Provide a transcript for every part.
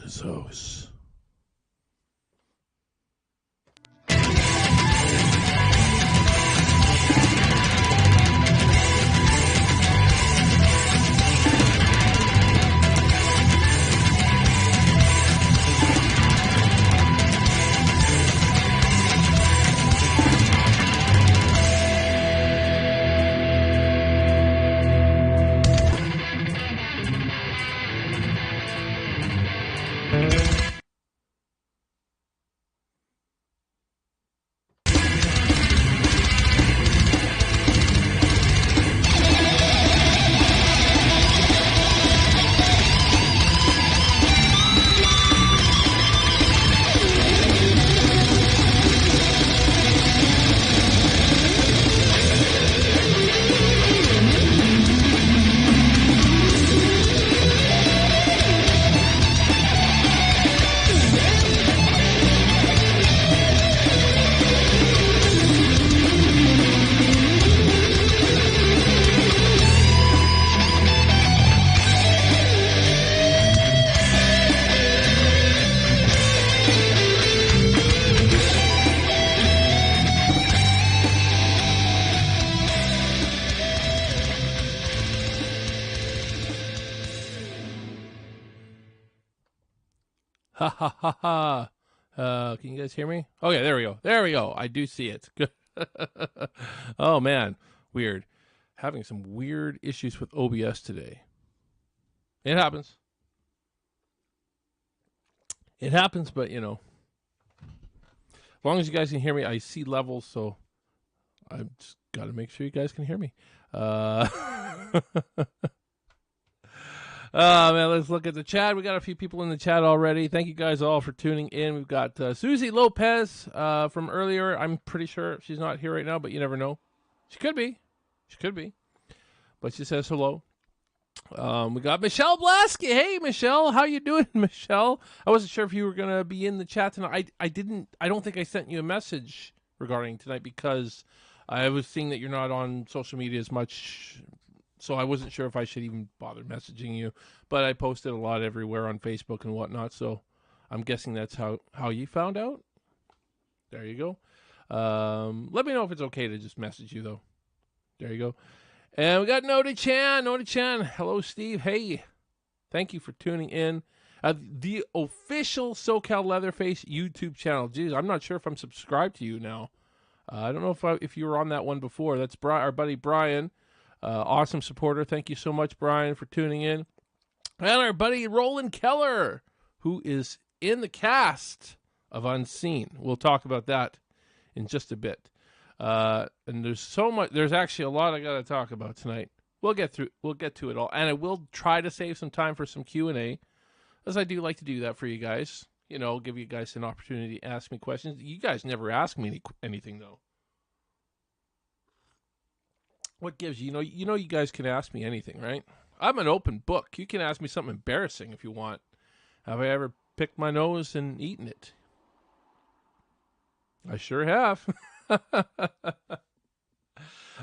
his house. Ha ha ha ha. Can you guys hear me? Okay, there we go. There we go. I do see it. Good. Oh, man. Weird. Having some weird issues with OBS today. It happens. It happens, but, you know. As long as you guys can hear me, I see levels, so I've just got to make sure you guys can hear me. Man, let's look at the chat. We got a few people in the chat already. Thank you guys all for tuning in. We've got Susie Lopez from earlier. I'm pretty sure she's not here right now, but you never know. She could be. She could be. But she says hello. We got Michelle Blasky. Hey, Michelle. How you doing, Michelle? I wasn't sure if you were going to be in the chat tonight. I don't think I sent you a message regarding tonight because I was seeing that you're not on social media as much. So I wasn't sure if I should even bother messaging you, but I posted a lot everywhere on Facebook and whatnot, so I'm guessing that's how you found out. There you go. Let me know if it's okay to just message you, though. There you go. And we got Nodi Chan. Nodi Chan. Hello, Steve. Hey. Thank you for tuning in. The official SoCal Leatherface YouTube channel. Jeez, I'm not sure if I'm subscribed to you now. I don't know if you were on that one before. That's our buddy Brian. Awesome supporter. Thank you so much, Brian, for tuning in. And our buddy Roland Keller, who is in the cast of Unseen. We'll talk about that in just a bit. And there's so much. There's actually a lot I got to talk about tonight. We'll get to it all, and I will try to save some time for some Q&A, as I do like to do that for you guys. You know, give you guys an opportunity to ask me questions. You guys never ask me anything though. What gives you know you guys can ask me anything, right? I'm an open book. You can ask me something embarrassing if you want. Have I ever picked my nose and eaten it? I sure have.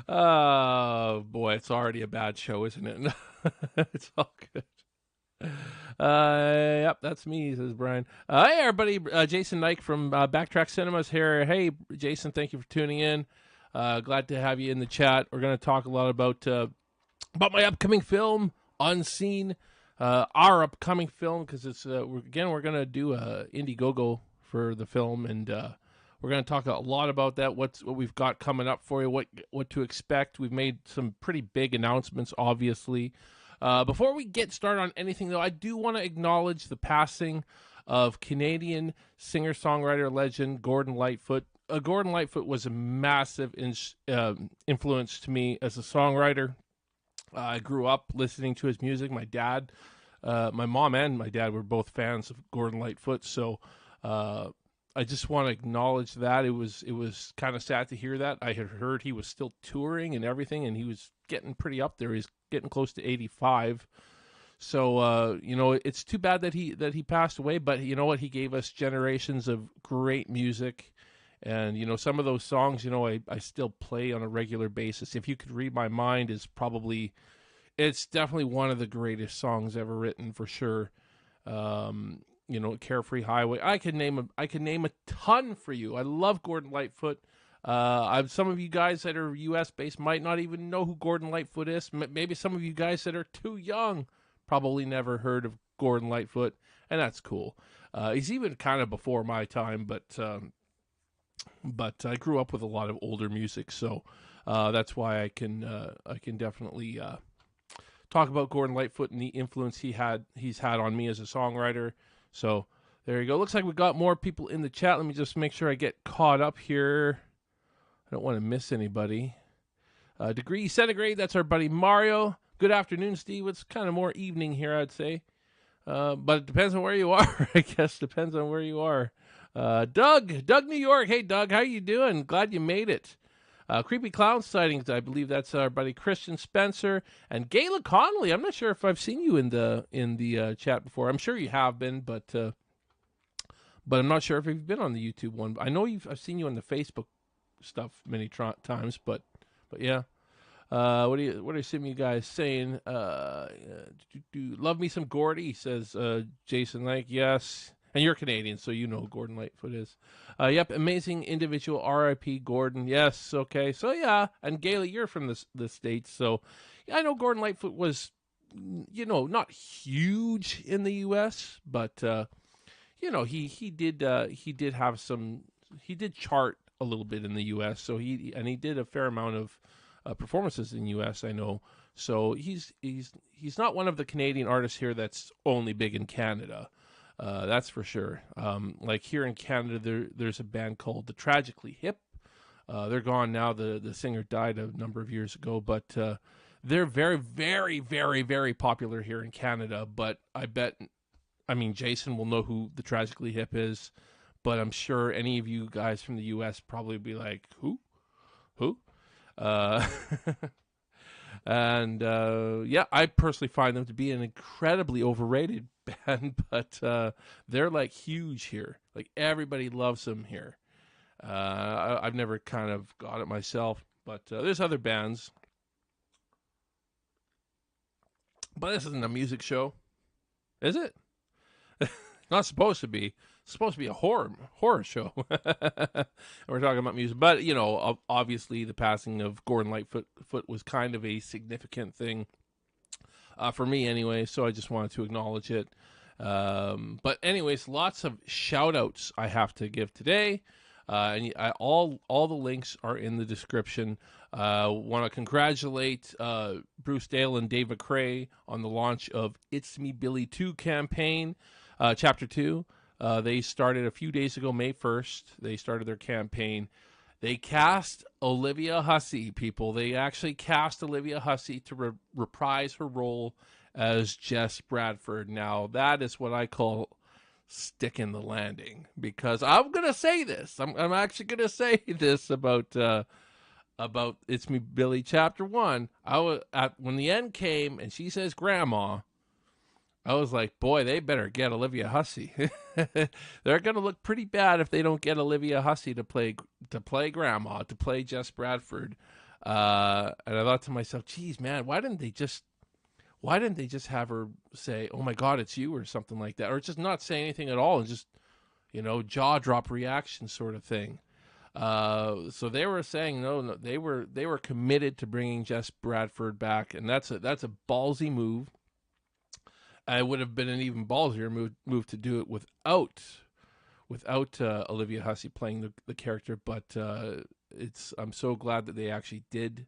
Oh boy, it's already a bad show, isn't it? It's all good. Yep, that's me, says Brian. Hey everybody, Jason Nike from Backtrack Cinemas here. Hey Jason, thank you for tuning in. Glad to have you in the chat. We're going to talk a lot about my upcoming film, Unseen. Our upcoming film, because it's we're going to do a INDIEGOGO for the film, and we're going to talk a lot about that. What we've got coming up for you, what to expect. We've made some pretty big announcements, obviously. Before we get started on anything, though, I do want to acknowledge the passing of Canadian singer-songwriter legend Gordon Lightfoot. Gordon Lightfoot was a massive influence to me as a songwriter. I grew up listening to his music. My dad, my mom and my dad were both fans of Gordon Lightfoot, so I just want to acknowledge that. It was kind of sad to hear that. I had heard he was still touring and everything, and he was getting pretty up there. He's getting close to 85. So it's too bad that he passed away, but you know what? He gave us generations of great music. And, some of those songs, I still play on a regular basis. If You Could Read My Mind it's definitely one of the greatest songs ever written, for sure. Carefree Highway. I can name a ton for you. I love Gordon Lightfoot. Some of you guys that are U.S. based might not even know who Gordon Lightfoot is. Maybe some of you guys that are too young probably never heard of Gordon Lightfoot, and that's cool. He's even kind of before my time, but I grew up with a lot of older music, so that's why I can definitely talk about Gordon Lightfoot and the influence he's had on me as a songwriter. So there you go. Looks like we got more people in the chat. Let me just make sure I get caught up here. I don't want to miss anybody. Degree Centigrade, that's our buddy Mario. Good afternoon, Steve. It's kind of more evening here, I'd say. But it depends on where you are. I guess depends on where you are. Doug, New York. Hey, Doug, how you doing? Glad you made it. Creepy Clown Sightings, I believe that's our buddy Christian Spencer. And Gayla Connolly, I'm not sure if I've seen you in the chat before. I'm sure you have been, but I'm not sure if you've been on the YouTube one. I know I've seen you on the Facebook stuff many times, but yeah. What are some of you guys saying? Love me some Gordy, says Jason Lake. Yes. And you're Canadian, so you know who Gordon Lightfoot is. Yep, amazing individual, R.I.P. Gordon. Yes, okay. So, yeah, and Gayla, you're from the States, so yeah, I know Gordon Lightfoot was, not huge in the U.S., but, he did have some, he did chart a little bit in the U.S., so he did a fair amount of performances in the U.S., I know. So he's not one of the Canadian artists here that's only big in Canada. That's for sure. Like here in Canada, there's a band called The Tragically Hip. They're gone now. The singer died a number of years ago, but they're very, very, very, very popular here in Canada. But Jason will know who The Tragically Hip is, but I'm sure any of you guys from the U.S. probably be like, who? And I personally find them to be an incredibly overrated band, but they're like huge here. Like everybody loves them here. I've never kind of got it myself, but there's other bands. But this isn't a music show, is it? Not supposed to be. It's supposed to be a horror show. We're talking about music, but obviously the passing of Gordon Lightfoot was kind of a significant thing for me anyway. So I just wanted to acknowledge it. But anyways, lots of shout outs I have to give today. All the links are in the description. Want to congratulate Bruce Dale and Dave McCrae on the launch of It's Me Billy 2 campaign, Chapter 2. They started a few days ago, May 1st. They started their campaign. They cast Olivia Hussey, people. They actually cast Olivia Hussey to reprise her role as Jess Bradford. Now, that is what I call sticking the landing, because I'm going to say this. I'm actually going to say this about It's Me Billy Chapter 1. When the end came and she says grandma, I was like, boy, they better get Olivia Hussey. They're going to look pretty bad if they don't get Olivia Hussey to play grandma, to play Jess Bradford. And I thought to myself, geez, man, why didn't they just have her say, oh my God, it's you, or something like that, or just not say anything at all and just, jaw drop reaction sort of thing. So they were saying no, they were committed to bringing Jess Bradford back, and that's a ballsy move. It would have been an even ballsier move to do it without Olivia Hussey playing the character. But I'm so glad that they actually did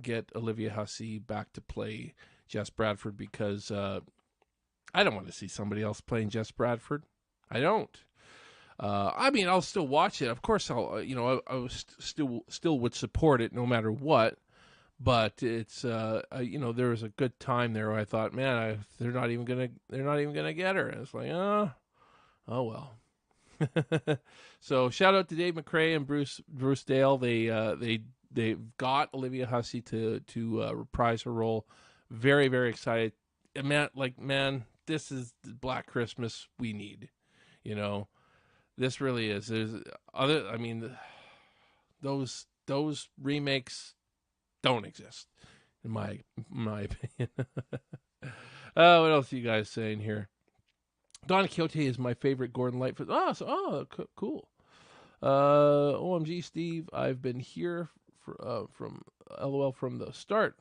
get Olivia Hussey back to play Jess Bradford, because I don't want to see somebody else playing Jess Bradford. I don't. I'll still watch it. Of course, I still would support it no matter what. But it's there was a good time there where I thought, man, they're not even gonna get her. And it's like, oh well. So shout out to Dave McCrae and Bruce Dale. They've got Olivia Hussey to reprise her role. Very, very excited. Man, this is the Black Christmas we need. This really is. Those remakes don't exist, in my opinion. What else are you guys saying here? Don Quixote is my favorite Gordon Lightfoot. Cool. OMG, Steve, I've been here from LOL from the start.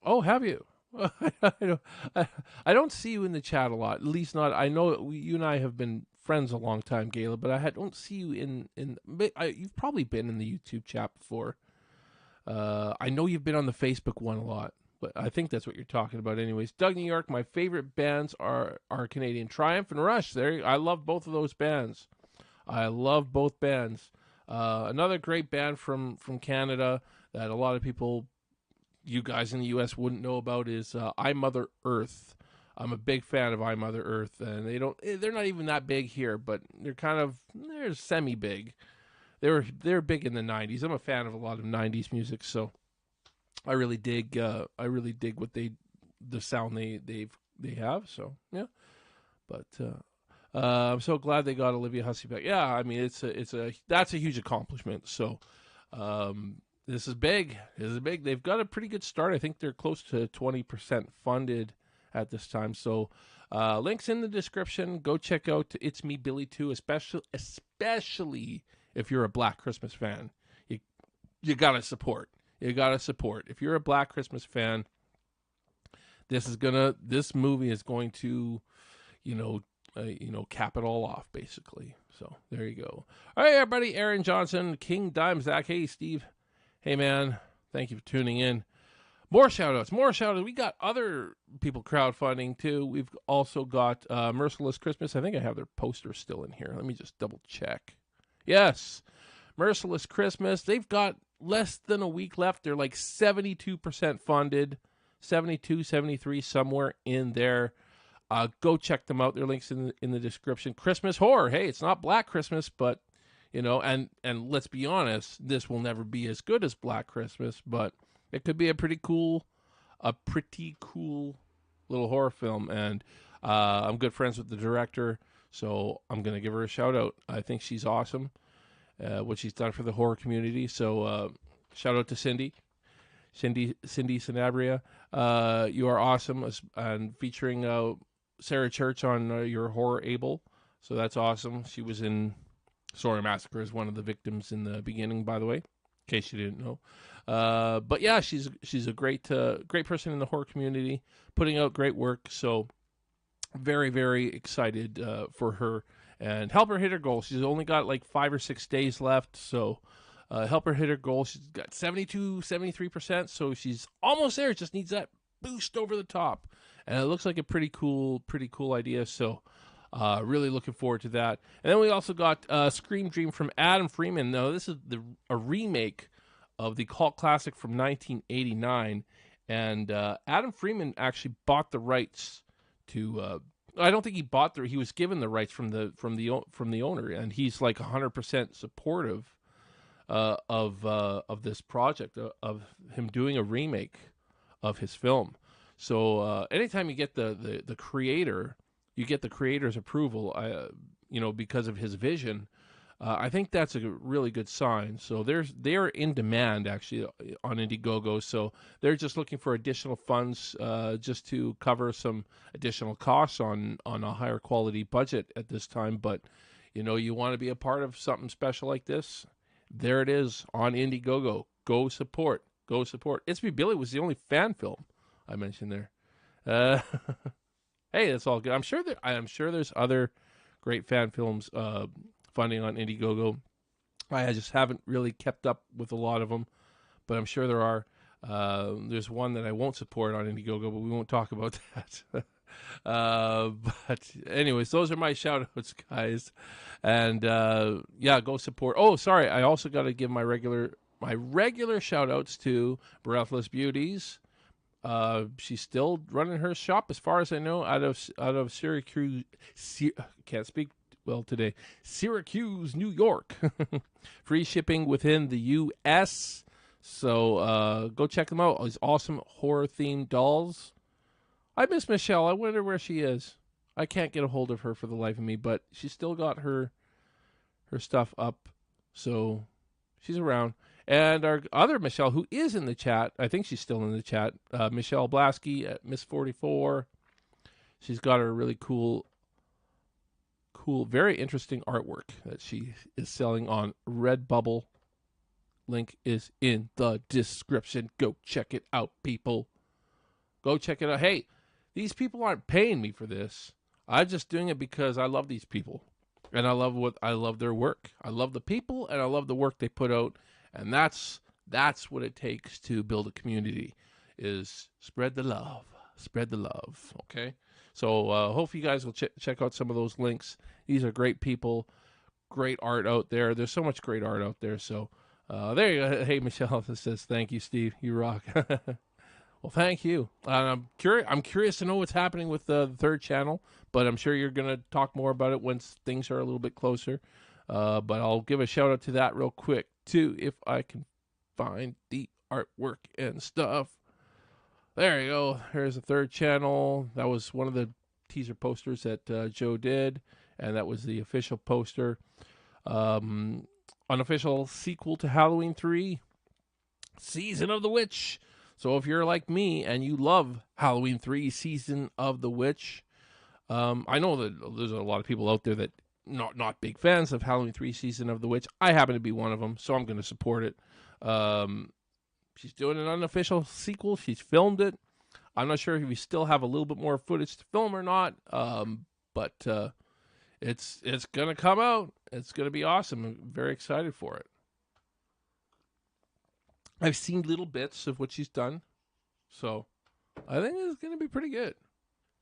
Oh, have you? I don't see you in the chat a lot. At least not. I know you and I have been friends a long time, Gayla, but I don't see you in. You've probably been in the YouTube chat before. I know you've been on the Facebook one a lot, but I think that's what you're talking about, anyways. Doug, New York. My favorite bands are Canadian Triumph and Rush. I love both of those bands. I love both bands. Another great band from Canada that a lot of people, you guys in the U.S. wouldn't know about is I Mother Earth. I'm a big fan of I Mother Earth, and they're not even that big here, but they're semi big. They're big in the '90s. I'm a fan of a lot of '90s music, so I really dig what the sound they have. So yeah, but I'm so glad they got Olivia Hussey back. Yeah, I mean that's a huge accomplishment. So this is big. This is big. They've got a pretty good start. I think they're close to 20% funded at this time. So links in the description. Go check out It's Me Billy 2, especially if you're a Black Christmas fan. You gotta support. You gotta support. If you're a Black Christmas fan, this movie is going to, cap it all off, basically. So there you go. All right, everybody. Aaron Johnson, King Dime, Zach. Hey, Steve. Hey, man. Thank you for tuning in. More shout-outs. We got other people crowdfunding, too. We've also got Merciless Christmas. I think I have their poster still in here. Let me just double-check. Yes. Merciless Christmas. They've got less than a week left. They're like 72% funded. 72, 73, somewhere in there. Go check them out. Their links in the description. Christmas horror. Hey, it's not Black Christmas, but and let's be honest, this will never be as good as Black Christmas, but it could be a pretty cool little horror film. And I'm good friends with the director, so I'm gonna give her a shout out. I think she's awesome, what she's done for the horror community. So shout out to Cindy Sanabria. You are awesome, and featuring Sarah Church on your horror Able. So that's awesome. She was in SAWYER Massacre as one of the victims in the beginning, by the way, in case you didn't know. But yeah, she's a great person in the horror community, putting out great work. So very, very excited for her, and help her hit her goal. She's only got like 5 or 6 days left. So help her hit her goal. She's got 72, 73%. So she's almost there. Just needs that boost over the top. And it looks like a pretty cool idea. So really looking forward to that. And then we also got Scream Dream from Adam Freeman. Now, this is a remake of the cult classic from 1989. And Adam Freeman actually bought the rights to... I don't think he bought he was given the rights from the owner. And he's like 100% supportive of this project, of him doing a remake of his film. So anytime you get the creator, you get the creator's approval, because of his vision. I think that's a really good sign. So they're in demand actually on Indiegogo. So they're just looking for additional funds just to cover some additional costs on a higher quality budget at this time. But you want to be a part of something special like this. There it is on Indiegogo. Go support. It's Me Billy was the only fan film I mentioned there. Hey, that's all good. I'm sure there's other great fan films funding on Indiegogo. I just haven't really kept up with a lot of them, but I'm sure there are. There's one that I won't support on Indiegogo, but we won't talk about that. But anyways, those are my shout-outs, guys. And yeah, go support. Oh, sorry, I also got to give my regular shout-outs to Breathless Beauties. She's still running her shop, as far as I know, out of Syracuse. Can't speak well today. Syracuse, New York. Free shipping within the U.S. So go check them out. These awesome horror-themed dolls. I miss Michelle. I wonder where she is. I can't get a hold of her for the life of me, but she's still got her stuff up. So she's around. And our other Michelle, who is in the chat, I think she's still in the chat, Michelle Blasky at Miss 44. She's got a really cool, very interesting artwork that she is selling on Redbubble. Link is in the description. Go check it out, people. Go check it out. Hey, these people aren't paying me for this. I'm just doing it because I love these people. And I love their work. I love the people and I love the work they put out. And that's what it takes to build a community, is spread the love. Spread the love. Okay? So hope you guys will check out some of those links. These are great people, great art out there. There's so much great art out there. So there you go. Hey, Michelle says, thank you, Steve. You rock. Well, thank you. I'm curious to know what's happening with the third channel, but I'm sure you're going to talk more about it once things are a little bit closer. But I'll give a shout out to that real quick, too, if I can find the artwork and stuff. There you go. Here's the third channel. That was one of the teaser posters that Joe did, and that was the official poster. Unofficial sequel to Halloween 3, Season of the Witch. So if you're like me and you love Halloween 3, Season of the Witch, I know that there's a lot of people out there that not big fans of Halloween 3, Season of the Witch. I happen to be one of them, so I'm going to support it. She's doing an unofficial sequel. She's filmed it. I'm not sure if we still have a little bit more footage to film or not, but it's going to come out. It's going to be awesome. I'm very excited for it. I've seen little bits of what she's done, so I think it's going to be pretty good.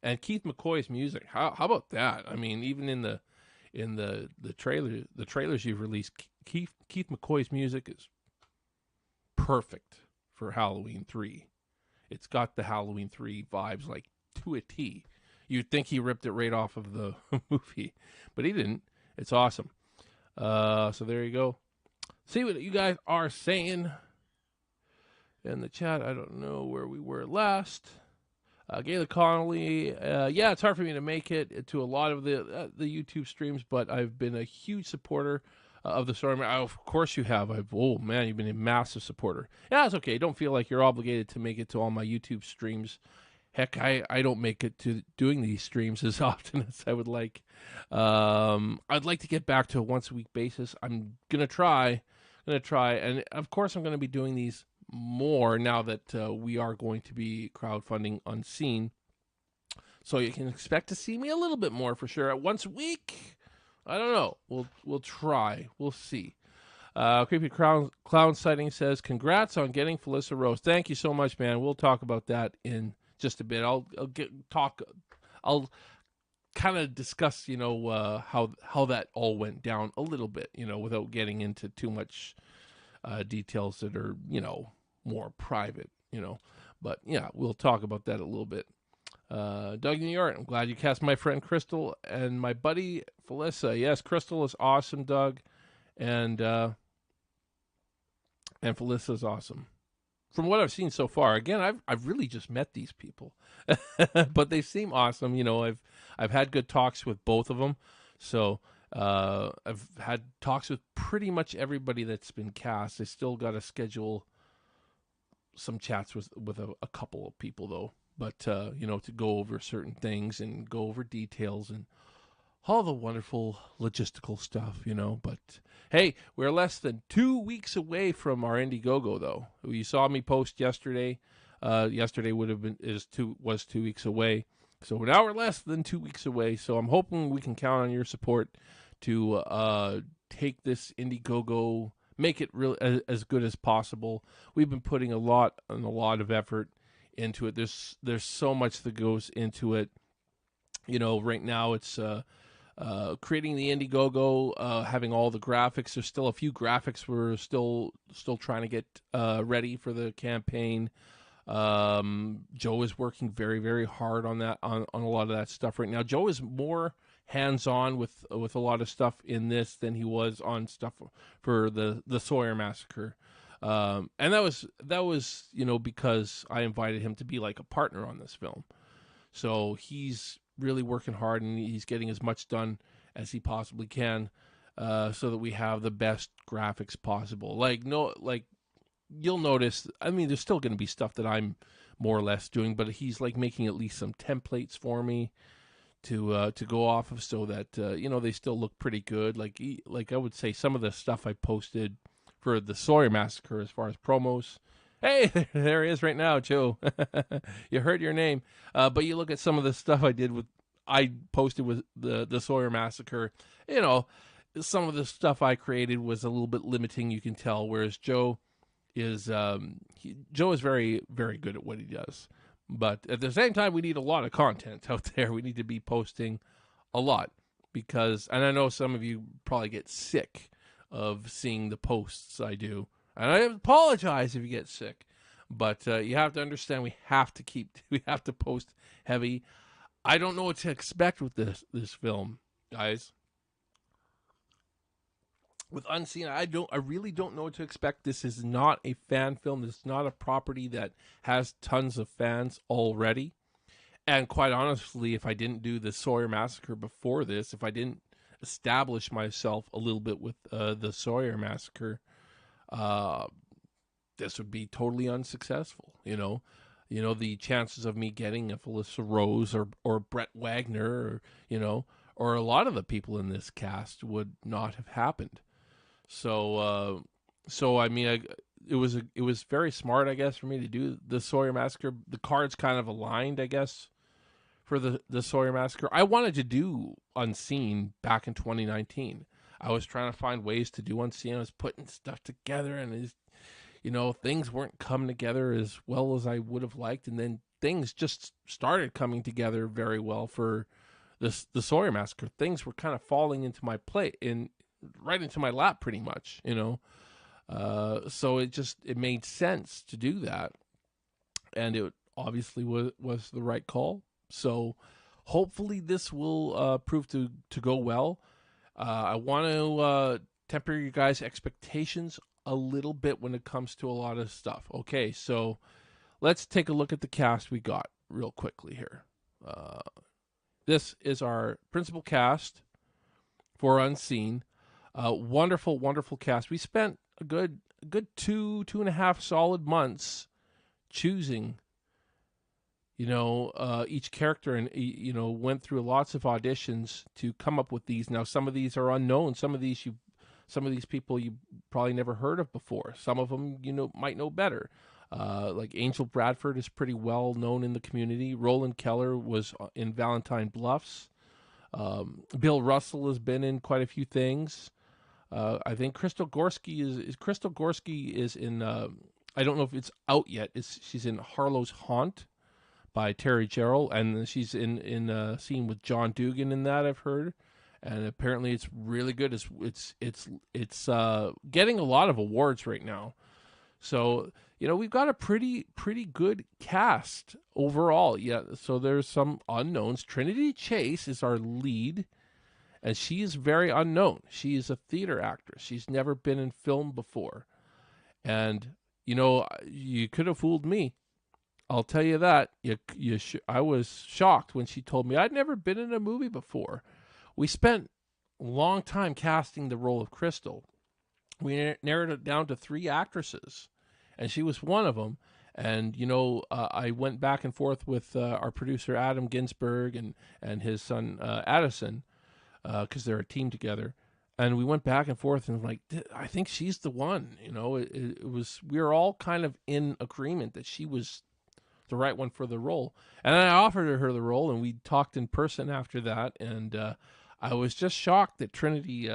And Keith McCoy's music, how about that? I mean, even in the trailers you've released, Keith McCoy's music is perfect for Halloween 3. It's got the Halloween 3 vibes, like, to a T. You'd think he ripped it right off of the movie, but he didn't. It's awesome. So there you go. See what you guys are saying in the chat. I don't know where we were last. Gayla Connolly, yeah, it's hard for me to make it to a lot of the YouTube streams, but I've been a huge supporter of the story. Of course you have. Oh man, you've been a massive supporter. Yeah, it's okay. Don't feel like you're obligated to make it to all my YouTube streams. Heck, I don't make it to doing these streams as often as I would like. I'd like to get back to a once a week basis. I'm gonna try, and of course I'm gonna be doing these more now that we are going to be crowdfunding Unseen. So you can expect to see me a little bit more for sure. Once a week, I don't know. We'll try. We'll see. Creepy Clown Sighting says, congrats on getting Felissa Rose. Thank you so much, man. We'll talk about that in just a bit. I'll kind of discuss, how that all went down a little bit, without getting into too much details that are, more private, But yeah, we'll talk about that a little bit. Doug New York, I'm glad you cast my friend Crystal and my buddy Felissa. Yes, Crystal is awesome, Doug, and Felissa is awesome. From what I've seen so far, again, I've really just met these people, but they seem awesome. I've had good talks with both of them, so I've had talks with pretty much everybody that's been cast. I still got to schedule some chats with a couple of people though, but to go over certain things and go over details and all the wonderful logistical stuff, But hey, we're less than 2 weeks away from our Indiegogo, though. You saw me post yesterday. Yesterday was 2 weeks away. So now we're less than 2 weeks away. So I'm hoping we can count on your support to take this Indiegogo, make it real as good as possible. We've been putting a lot of effort into it. There's so much that goes into it. Right now it's creating the Indiegogo, having all the graphics. There's still a few graphics we're still trying to get ready for the campaign. Joe is working very, very hard on that, on a lot of that stuff right now. Joe is more hands-on with a lot of stuff in this than he was on stuff for the SAWYER Massacre. And that was because I invited him to be like a partner on this film. So he's really working hard, and he's getting as much done as he possibly can, so that we have the best graphics possible. you'll notice. I mean, there's still going to be stuff that I'm more or less doing, but he's like making at least some templates for me to go off of, so that they still look pretty good. Like I would say, some of the stuff I posted for the Sawyer Massacre as far as promos. Hey, there he is right now, Joe. You heard your name. But you look at some of the stuff I posted with the Sawyer Massacre. Some of the stuff I created was a little bit limiting, you can tell, whereas Joe is Joe is very, very good at what he does. But at the same time, we need a lot of content out there. We need to be posting a lot because, and I know some of you probably get sick of seeing the posts I do. And I apologize if you get sick, but you have to understand we have to post heavy. I don't know what to expect with this film, guys. With Unseen, I really don't know what to expect. This is not a fan film. This is not a property that has tons of fans already. And quite honestly, if I didn't do the Sawyer Massacre before this, if I didn't establish myself a little bit with the Sawyer Massacre, this would be totally unsuccessful. The chances of me getting a Felissa Rose or Brett Wagner, or a lot of the people in this cast would not have happened. So I mean, it was very smart, I guess, for me to do the Sawyer Massacre. The cards kind of aligned, I guess, for the Sawyer Massacre. I wanted to do Unseen back in 2019. I was trying to find ways to do Unseen. I was putting stuff together, and things weren't coming together as well as I would have liked. And then things just started coming together very well for the Sawyer Massacre. Things were kind of falling into my plate right into my lap, pretty much. So it made sense to do that, and it obviously was the right call. So hopefully this will prove to go well. I want to temper your guys' expectations a little bit when it comes to a lot of stuff. Okay, so let's take a look at the cast we got real quickly here. This is our principal cast for Unseen. Wonderful, wonderful cast. We spent a good 2.5 solid months choosing, each character, and went through lots of auditions to come up with these. Now, some of these are unknown. Some of these people you probably never heard of before. Some of them might know better. Like Angel Bradford is pretty well known in the community. Roland Keller was in Valentine Bluffs. Bill Russell has been in quite a few things. I think Crystal Gorski is in. I don't know if it's out yet. She's in Harlow's Haunt by Terry Gerald, and she's in a scene with John Dugan in that, I've heard, and apparently it's really good. It's getting a lot of awards right now. So we've got a pretty good cast overall. Yeah. So there's some unknowns. Trinity Chase is our lead. And she is very unknown. She is a theater actress. She's never been in film before. And, you could have fooled me. I'll tell you that. I was shocked when she told me I'd never been in a movie before. We spent a long time casting the role of Crystal. We narrowed it down to 3 actresses, and she was one of them. And, I went back and forth with our producer, Adam Ginsberg, and his son, Addison, because they're a team together, and we went back and forth, and like, I think she's the one. It was, we were all kind of in agreement that she was the right one for the role, and I offered her the role, and we talked in person after that, and I was just shocked that Trinity,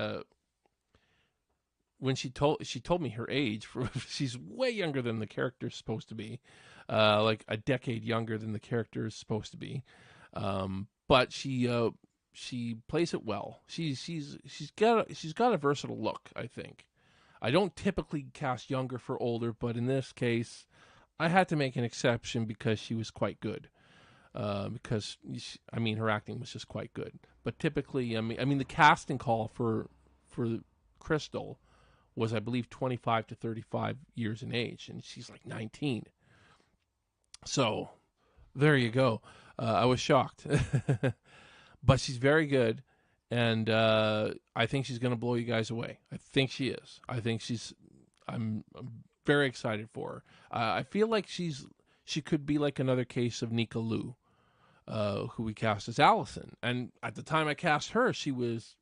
when she told me her age, she's way younger than the character is supposed to be, like a decade younger than the character is supposed to be, but she plays it well. She's got a versatile look, I think. I don't typically cast younger for older, but in this case, I had to make an exception because she was quite good. Because her acting was just quite good. But typically, the casting call for Crystal was, I believe, 25 to 35 years in age, and she's like 19. So there you go. I was shocked. But she's very good, and I think she's going to blow you guys away. I think she is. I think she's. I'm very excited for her. I feel like she could be like another case of Nika Lu, who we cast as Allison. And at the time I cast her, she was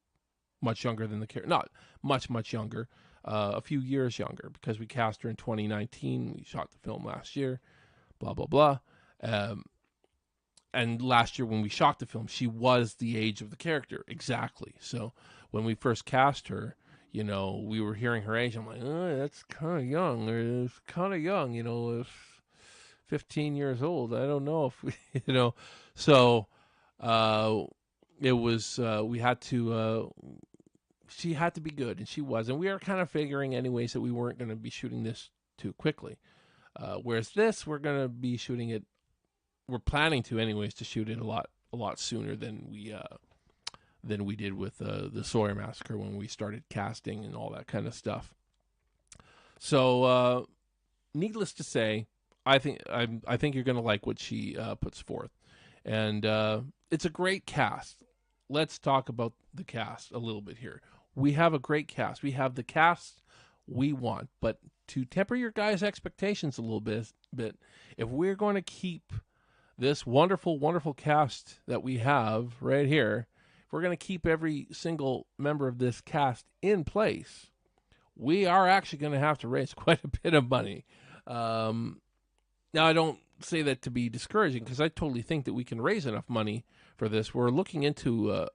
much younger than the character. Not much younger, a few years younger, because we cast her in 2019. We shot the film last year, blah, blah, blah. And last year when we shot the film, she was the age of the character, exactly. So when we first cast her, you know, we were hearing her age. I'm like, oh, that's kind of young. Or it's kind of young, you know, it's 15 years old. I don't know if we, you know. So it was, we had to, she had to be good, and she was. And we were kind of figuring anyways that we weren't going to be shooting this too quickly. Whereas this, we're going to be shooting it, we're planning to anyways, to shoot it a lot sooner than we did with the Sawyer Massacre when we started casting and all that kind of stuff. So needless to say, I think you're going to like what she puts forth. And it's a great cast. Let's talk about the cast a little bit here. We have a great cast. We have the cast we want, but to temper your guys' expectations a little bit, if we're going to keep this wonderful, wonderful cast that we have right here, if we're going to keep every single member of this cast in place, we are actually going to have to raise quite a bit of money. Now, I don't say that to be discouraging, because I totally think that we can raise enough money for this. We're looking into,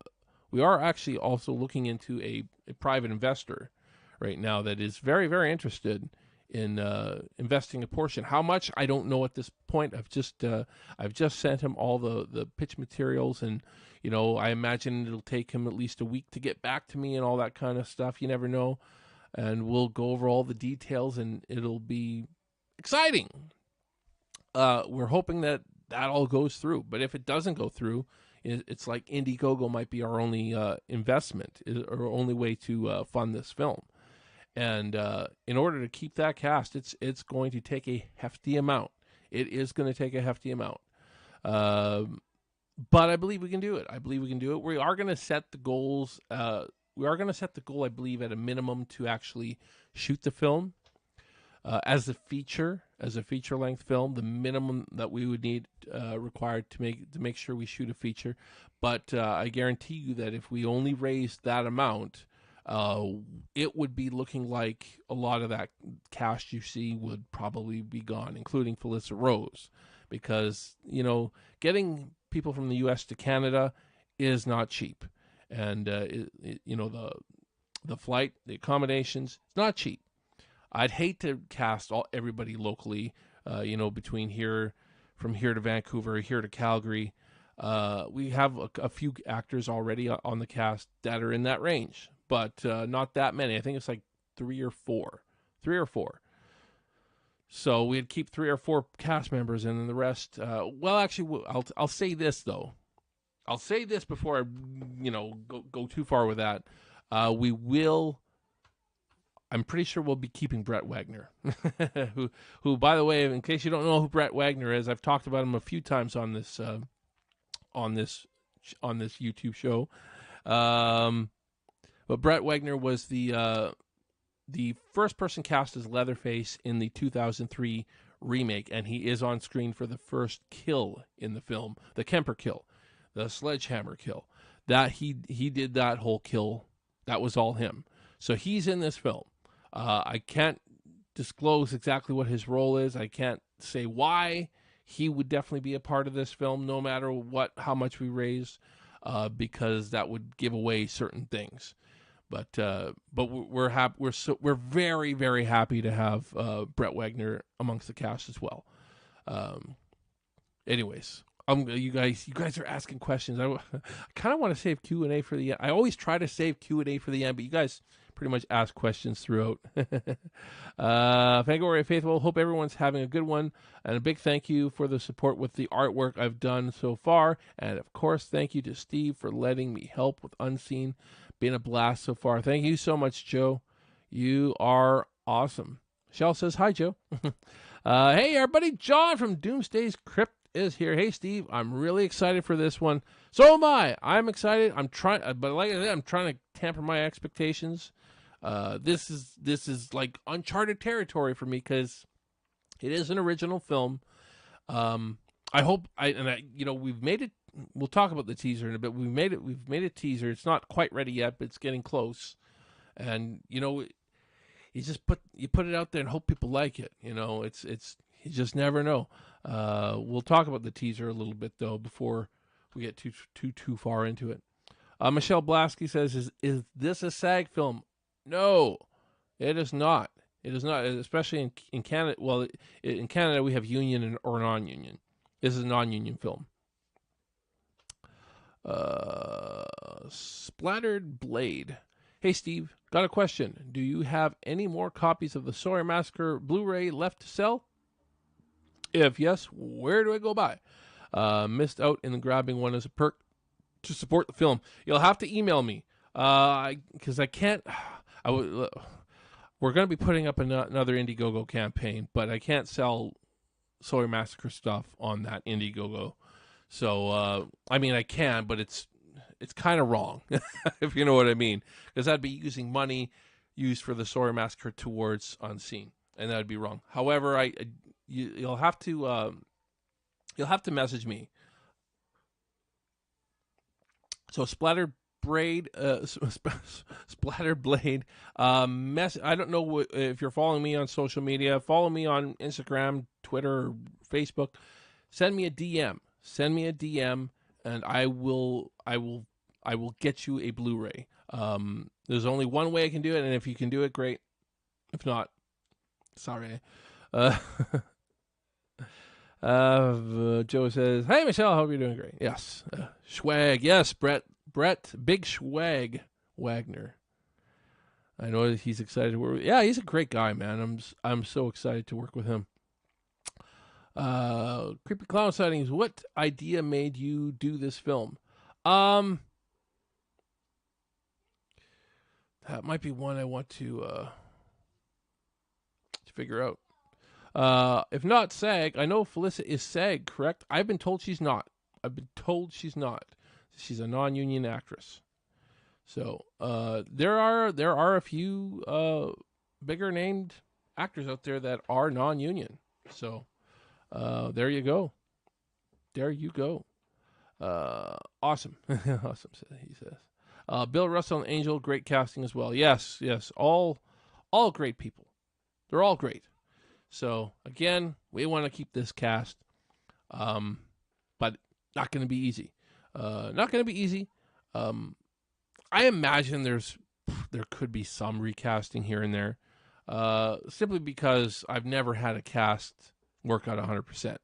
we are actually also looking into a private investor right now that is very, very interested in investing a portion. How much, I don't know at this point. I've just sent him all the pitch materials, and you know, I imagine it'll take him at least a week to get back to me and all that kind of stuff. You never know. And we'll go over all the details, and it'll be exciting. We're hoping that all goes through. But if it doesn't go through, it's like INDIEGOGO might be our only investment, or only way to fund this film. And in order to keep that cast, it's going to take a hefty amount. It is going to take a hefty amount. But I believe we can do it. We are going to set the goals. We are going to set the goal, I believe, at a minimum to actually shoot the film as a feature-length film. The minimum that we would need required to make sure we shoot a feature. But I guarantee you that if we only raised that amount, it would be looking like a lot of that cast you see would probably be gone, including Felissa Rose, because, you know, getting people from the U.S. to Canada is not cheap, and you know, the flight, the accommodations, it's not cheap. I'd hate to cast everybody locally, you know, from here to Vancouver, here to Calgary. We have a few actors already on the cast that are in that range, but not that many. I think it's like three or four. So we'd keep 3 or 4 cast members, and then the rest. Well, actually, I'll say this though. I'll say this before I, you know, go too far with that. We will. I'm pretty sure we'll be keeping Brett Wagner, who, by the way, in case you don't know who Brett Wagner is, I've talked about him a few times on this YouTube show. But Brett Wagner was the first person cast as Leatherface in the 2003 remake, and he is on screen for the first kill in the film, the Kemper kill, the sledgehammer kill. That he did that whole kill. That was all him. So he's in this film. I can't disclose exactly what his role is. I can't say why. He would definitely be a part of this film, no matter how much we raise, because that would give away certain things. But we're happy. We're very, very happy to have Brett Wagner amongst the cast as well. Anyways, you guys are asking questions. I kind of want to save Q&A for the end. I always try to save Q&A for the end, but you guys pretty much ask questions throughout. Fangoria Faithful, hope everyone's having a good one, and a big thank you for the support with the artwork I've done so far, and of course, thank you to Steve for letting me help with Unseen. Been a blast so far. Thank you so much, Joe. You are awesome. Shell says, hi, Joe. Hey, everybody. John from Doomsday's Crypt is here. Hey, Steve. I'm really excited for this one. So am I. I'm excited. I'm trying, but like I said, I'm trying to tamper my expectations. This is like uncharted territory for me because it is an original film. I hope we've made it. We'll talk about the teaser in a bit. We've made a teaser. It's not quite ready yet, but it's getting close. And you put it out there and hope people like it. It's you just never know. We'll talk about the teaser a little bit though before we get too far into it. Michelle Blasky says, "Is this a SAG film?" No, it is not. It is not, especially in Canada. Well, in Canada we have union or non-union. This is a non-union film. Splattered Blade. Hey, Steve, got a question. Do you have any more copies of the SAWYER Massacre Blu-ray left to sell? If yes, where do I go buy? Missed out in grabbing one as a perk to support the film. You'll have to email me because I can't. We're going to be putting up another Indiegogo campaign, but I can't sell SAWYER Massacre stuff on that Indiegogo. So, I mean, I can, but it's kind of wrong, if you know what I mean, because I'd be using money used for the SAWYER Massacre towards Unseen, and that'd be wrong. However, you'll have to message me. So Splattered Blade. I don't know if you're following me on social media. Follow me on Instagram, Twitter, or Facebook. Send me a DM. And I will get you a Blu-ray. There's only one way I can do it, and if you can do it, great. If not, sorry. Joe says, "Hey Michelle, hope you're doing great." Yes, swag. Yes, Brett, big swag Wagner. I know that he's excited to work with. Yeah, he's a great guy, man. I'm so excited to work with him. Creepy Clown Sightings. What idea made you do this film? That might be one I want to figure out. If not SAG, I know Felissa is SAG, correct? I've been told she's not. She's a non-union actress. So there are a few bigger named actors out there that are non-union. So there you go. Awesome. Awesome, he says. Bill Russell and Angel, great casting as well. Yes, all great people. They're all great. So again, we want to keep this cast, but not going to be easy. I imagine there could be some recasting here and there, simply because I've never had a cast work out 100%.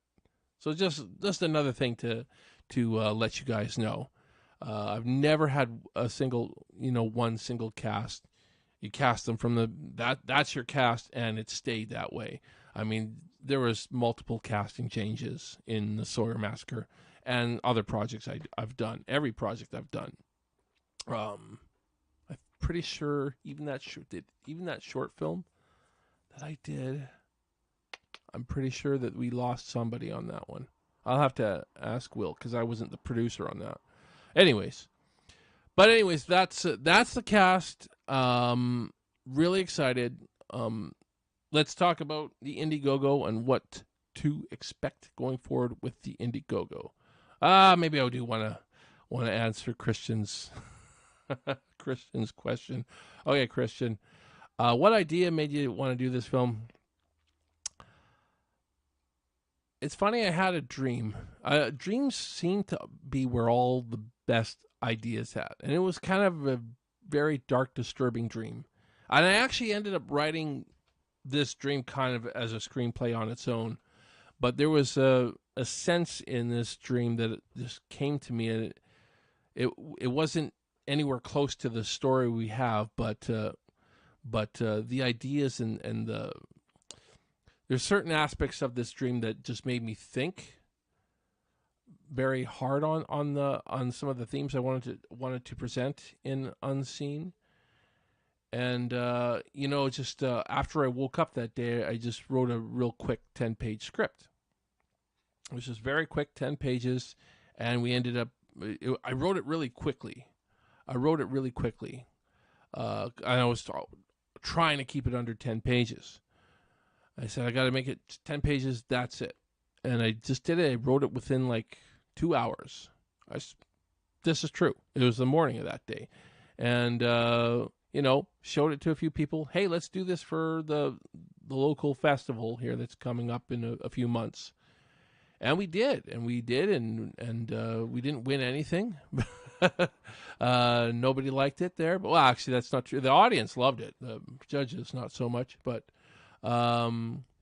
So just another thing to let you guys know. I've never had a single, one single cast. You cast them from that's your cast, and it stayed that way. I mean, there was multiple casting changes in the SAWYER Massacre and other projects I've done. Every project I've done. I'm pretty sure even that short film that I did, I'm pretty sure that we lost somebody on that one. I'll have to ask Will because I wasn't the producer on that. Anyways, that's the cast. Really excited. Let's talk about the Indiegogo and what to expect going forward with the Indiegogo. Maybe I do want to answer Christian's question. Okay, Christian, what idea made you want to do this film? It's funny. I had a dream. Dreams seem to be where all the best ideas at, and it was kind of a very dark, disturbing dream. And I actually ended up writing this dream kind of as a screenplay on its own. But there was a sense in this dream that it just came to me, and it wasn't anywhere close to the story we have, but the ideas and there's certain aspects of this dream that just made me think very hard on some of the themes I wanted to present in Unseen. And just after I woke up that day, I just wrote a real quick 10-page script. It was just very quick, 10 pages, and we ended up. I wrote it really quickly. And I was trying to keep it under 10 pages. I said, I got to make it 10 pages. That's it. And I just did it. I wrote it within like 2 hours. This is true. It was the morning of that day. And, showed it to a few people. Hey, let's do this for the local festival here that's coming up in a few months. And we did. And we didn't win anything. Nobody liked it there. But, well, actually, that's not true. The audience loved it. The judges, not so much. But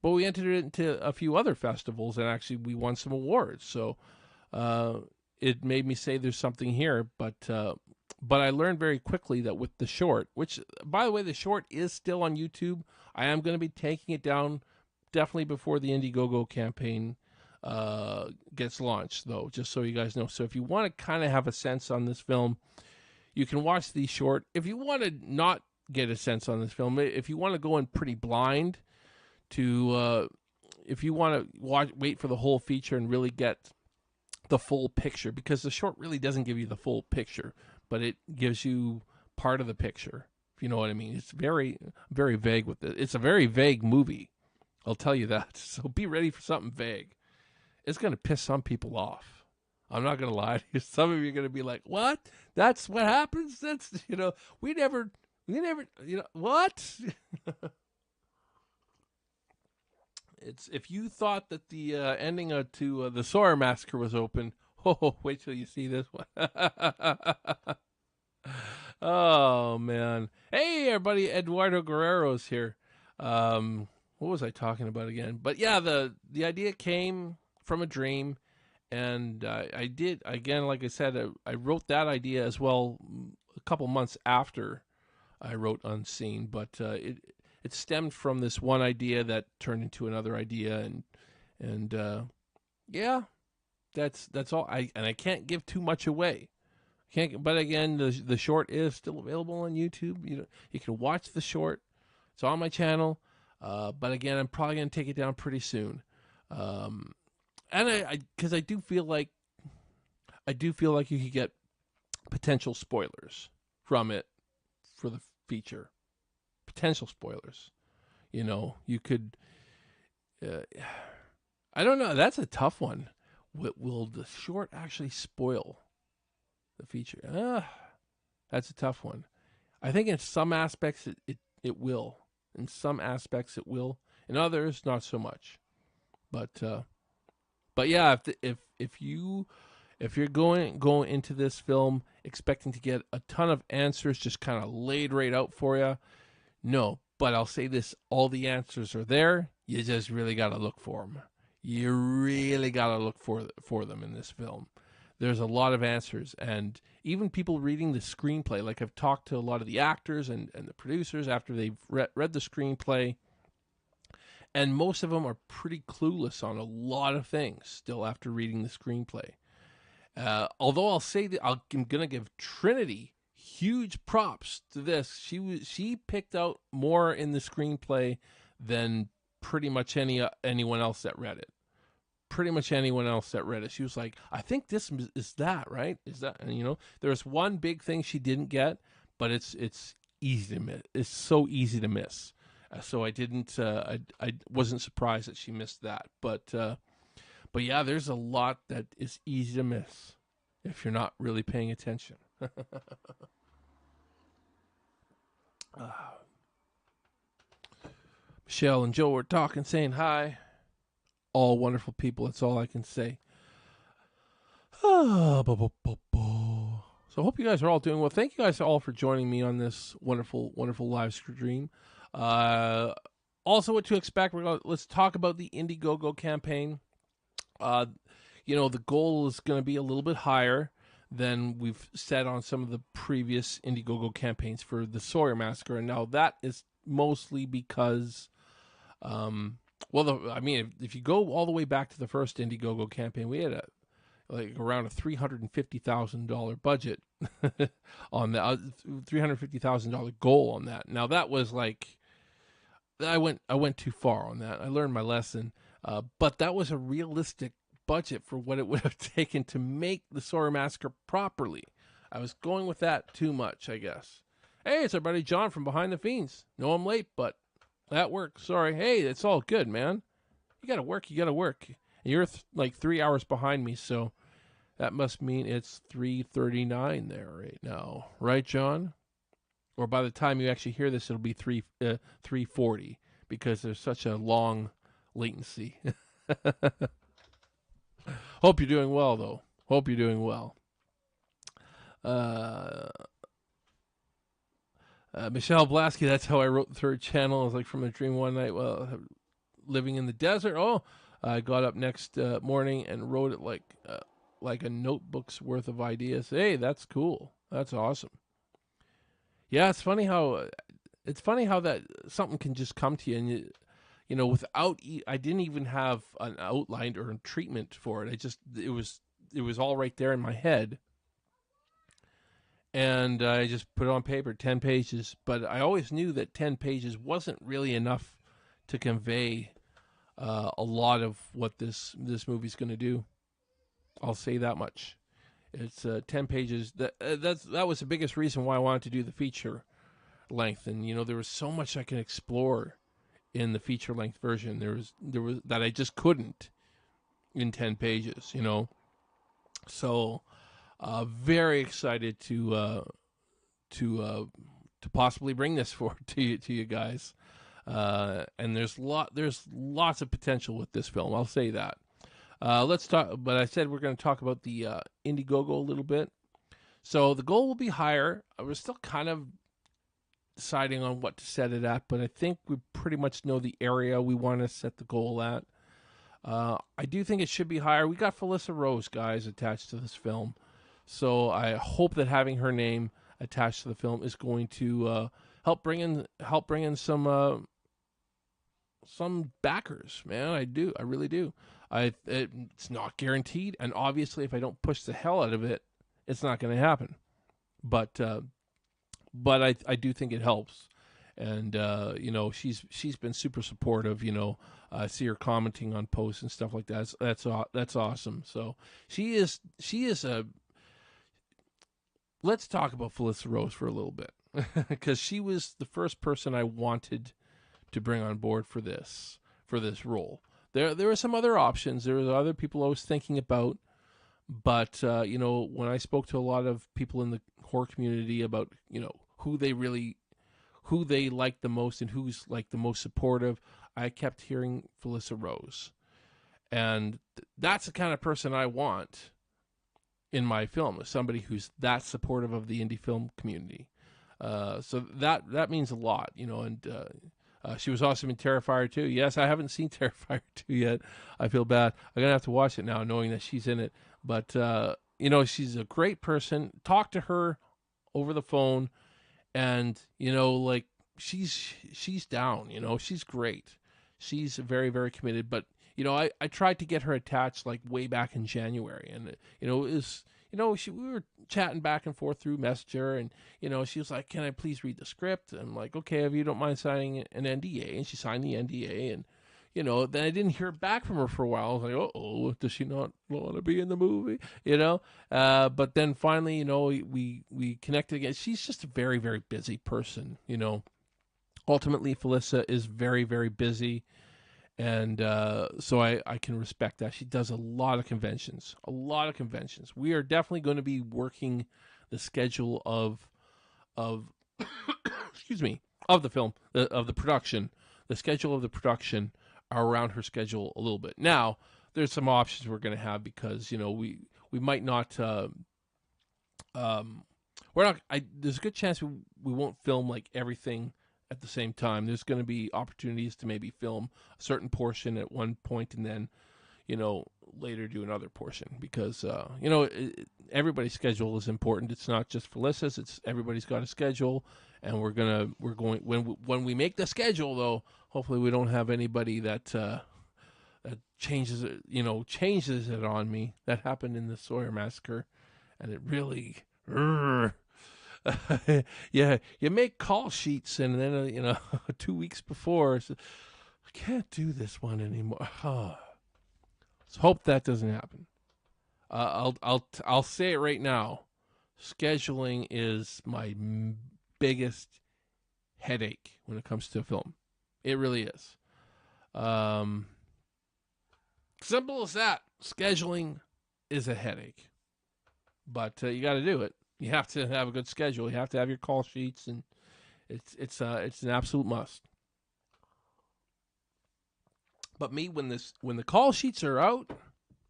we entered it into a few other festivals, and actually we won some awards. So it made me say there's something here. But I learned very quickly that with the short, which, by the way, the short is still on YouTube. I am going to be taking it down definitely before the Indiegogo campaign gets launched, though, just so you guys know. So if you want to kind of have a sense on this film, you can watch the short. If you want to not get a sense on this film, if you want to go in pretty blind to if you want to wait for the whole feature and really get the full picture, because the short really doesn't give you the full picture, but it gives you part of the picture, if you know what I mean. It's very, very vague with it. It's a very vague movie, I'll tell you that. So be ready for something vague. It's going to piss some people off. I'm not going to lie to you. Some of you are going to be like, what? That's what happens? That's, we never, what? It's, if you thought that the ending to the SAWYER Massacre was open, wait till you see this one. Oh, man. Hey, everybody. Eduardo Guerrero's here. What was I talking about again? But yeah, the idea came from a dream, and I did, again, like I said, I wrote that idea as well a couple months after I wrote Unseen, but it stemmed from this one idea that turned into another idea, and yeah, that's all. I can't give too much away. But again, the short is still available on YouTube. You can watch the short. It's on my channel. But again, I'm probably gonna take it down pretty soon. And because I do feel like you could get potential spoilers from it for the feature. Potential spoilers. You could. I don't know. That's a tough one. Will the short actually spoil the feature? That's a tough one. I think in some aspects it will. In some aspects it will. In others, not so much. But yeah, if you're going into this film expecting to get a ton of answers just kind of laid right out for you, no. But I'll say this: all the answers are there. You just really got to look for them. You really got to look for them in this film. There's a lot of answers, and even people reading the screenplay. Like, I've talked to a lot of the actors and the producers after they've read the screenplay, and most of them are pretty clueless on a lot of things still after reading the screenplay. Although I'll say that I'm going to give Trinity huge props to this. She picked out more in the screenplay than pretty much anyone else that read it. Pretty much anyone else that read it. She was like, I think this is that, right? Is that, and there's one big thing she didn't get, but it's easy to miss. It's so easy to miss. So I didn't, I wasn't surprised that she missed that. But yeah, there's a lot that is easy to miss if you're not really paying attention. Michelle and Joe were talking, saying hi. All wonderful people. That's all I can say. So I hope you guys are all doing well. Thank you guys all for joining me on this wonderful, wonderful live stream. Also, what to expect. Let's talk about the Indiegogo campaign. The goal is going to be a little bit higher than we've set on some of the previous Indiegogo campaigns for the SAWYER Massacre. And now that is mostly because, if you go all the way back to the first Indiegogo campaign, we had around a $350,000 budget on that, $350,000 goal on that. Now that was like, I went too far on that. I learned my lesson, but that was a realistic budget for what it would have taken to make the SAWYER Massacre properly. I was going with that too much, I guess. Hey, it's our buddy John from Behind the Fiends. Know I'm late, but that works. Sorry. Hey, it's all good, man. You gotta work. You gotta work. You're like 3 hours behind me, so that must mean it's 3:39 there right now, right, John? Or by the time you actually hear this, it'll be 3:40 because there's such a long latency. Hope you're doing well, though. Hope you're doing well. Michelle Blasky, that's how I wrote the third channel. I was like, from a dream one night while living in the desert. Oh, I got up next morning and wrote it like a notebook's worth of ideas. Hey, that's cool. That's awesome. Yeah, it's funny how that something can just come to you, and you know, without I didn't even have an outline or a treatment for it. It was all right there in my head, and I just put it on paper, 10 pages. But I always knew that 10 pages wasn't really enough to convey a lot of what this movie's going to do. I'll say that much. It's 10 pages. That was the biggest reason why I wanted to do the feature length. And you know, there was so much I can explore in the feature length version. There was that I just couldn't in 10 pages. You know, so very excited to possibly bring this forward to you guys. And there's lots of potential with this film. I'll say that. Let's talk, but I said we're going to talk about the Indiegogo a little bit. So the goal will be higher. We're still kind of deciding on what to set it at, but I think we pretty much know the area we want to set the goal at. I do think it should be higher. We got Felissa Rose, guys, attached to this film. So I hope that having her name attached to the film is going to help bring in some backers, man. I really do. It's not guaranteed, and obviously, if I don't push the hell out of it, it's not going to happen. But I do think it helps, and you know, she's been super supportive. You know, I see her commenting on posts and stuff like that. That's awesome. So she is a. Let's talk about Felissa Rose for a little bit, because she was the first person I wanted to bring on board for this role. There were some other options. There were other people I was thinking about, but you know, when I spoke to a lot of people in the horror community about, you know, who they like the most and who's like the most supportive, I kept hearing Felissa Rose, and that's the kind of person I want in my film, is somebody who's that supportive of the indie film community. So that means a lot, you know, and. She was awesome in Terrifier 2. Yes, I haven't seen Terrifier 2 yet. I feel bad. I'm going to have to watch it now knowing that she's in it. But, you know, she's a great person. Talk to her over the phone, and, you know, like, she's down, you know. She's great. She's very, very committed. But, you know, I tried to get her attached, like, way back in January. And, you know, it was... You know, we were chatting back and forth through Messenger, and, you know, she was like, can I please read the script? I'm like, okay, if you don't mind signing an NDA. And she signed the NDA, and, you know, then I didn't hear back from her for a while. I was like, uh-oh, does she not want to be in the movie? You know? But then finally, you know, we connected again. She's just a very, very busy person, you know. Ultimately, Felissa is very, very busy. And so I can respect that. She does a lot of conventions. We are definitely going to be working the schedule of excuse me, of the film, of the production, the schedule of the production around her schedule a little bit. Now, there's some options we're going to have, because, you know, we might not, there's a good chance we won't film like everything at the same time. There's going to be opportunities to maybe film a certain portion at one point, and then, you know, later do another portion, because you know, everybody's schedule is important. It's not just Felissa's. It's everybody's got a schedule, and we're going when we make the schedule, though, hopefully we don't have anybody that that changes it on me. That happened in the SAWYER Massacre, and it really. Yeah, you make call sheets, and then you know, 2 weeks before, so, I can't do this one anymore. Let's hope that doesn't happen. I'll say it right now. Scheduling is my biggest headache when it comes to film. It really is. Simple as that. Scheduling is a headache, but you got to do it. You have to have a good schedule. You have to have your call sheets, and it's an absolute must. But me, when the call sheets are out,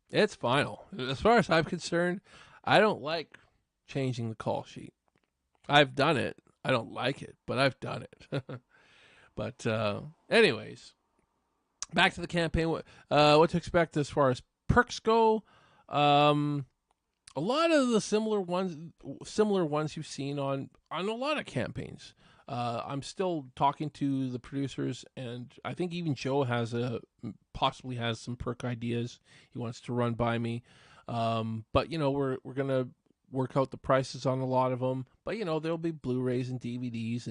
it's final. As far as I'm concerned, I don't like changing the call sheet. I've done it. I don't like it, but I've done it. But anyways, back to the campaign. What to expect as far as perks go? A lot of the similar ones you've seen on a lot of campaigns. I'm still talking to the producers, and I think even Joe possibly has some perk ideas he wants to run by me. But we're gonna work out the prices on a lot of them. But there'll be Blu-rays and DVDs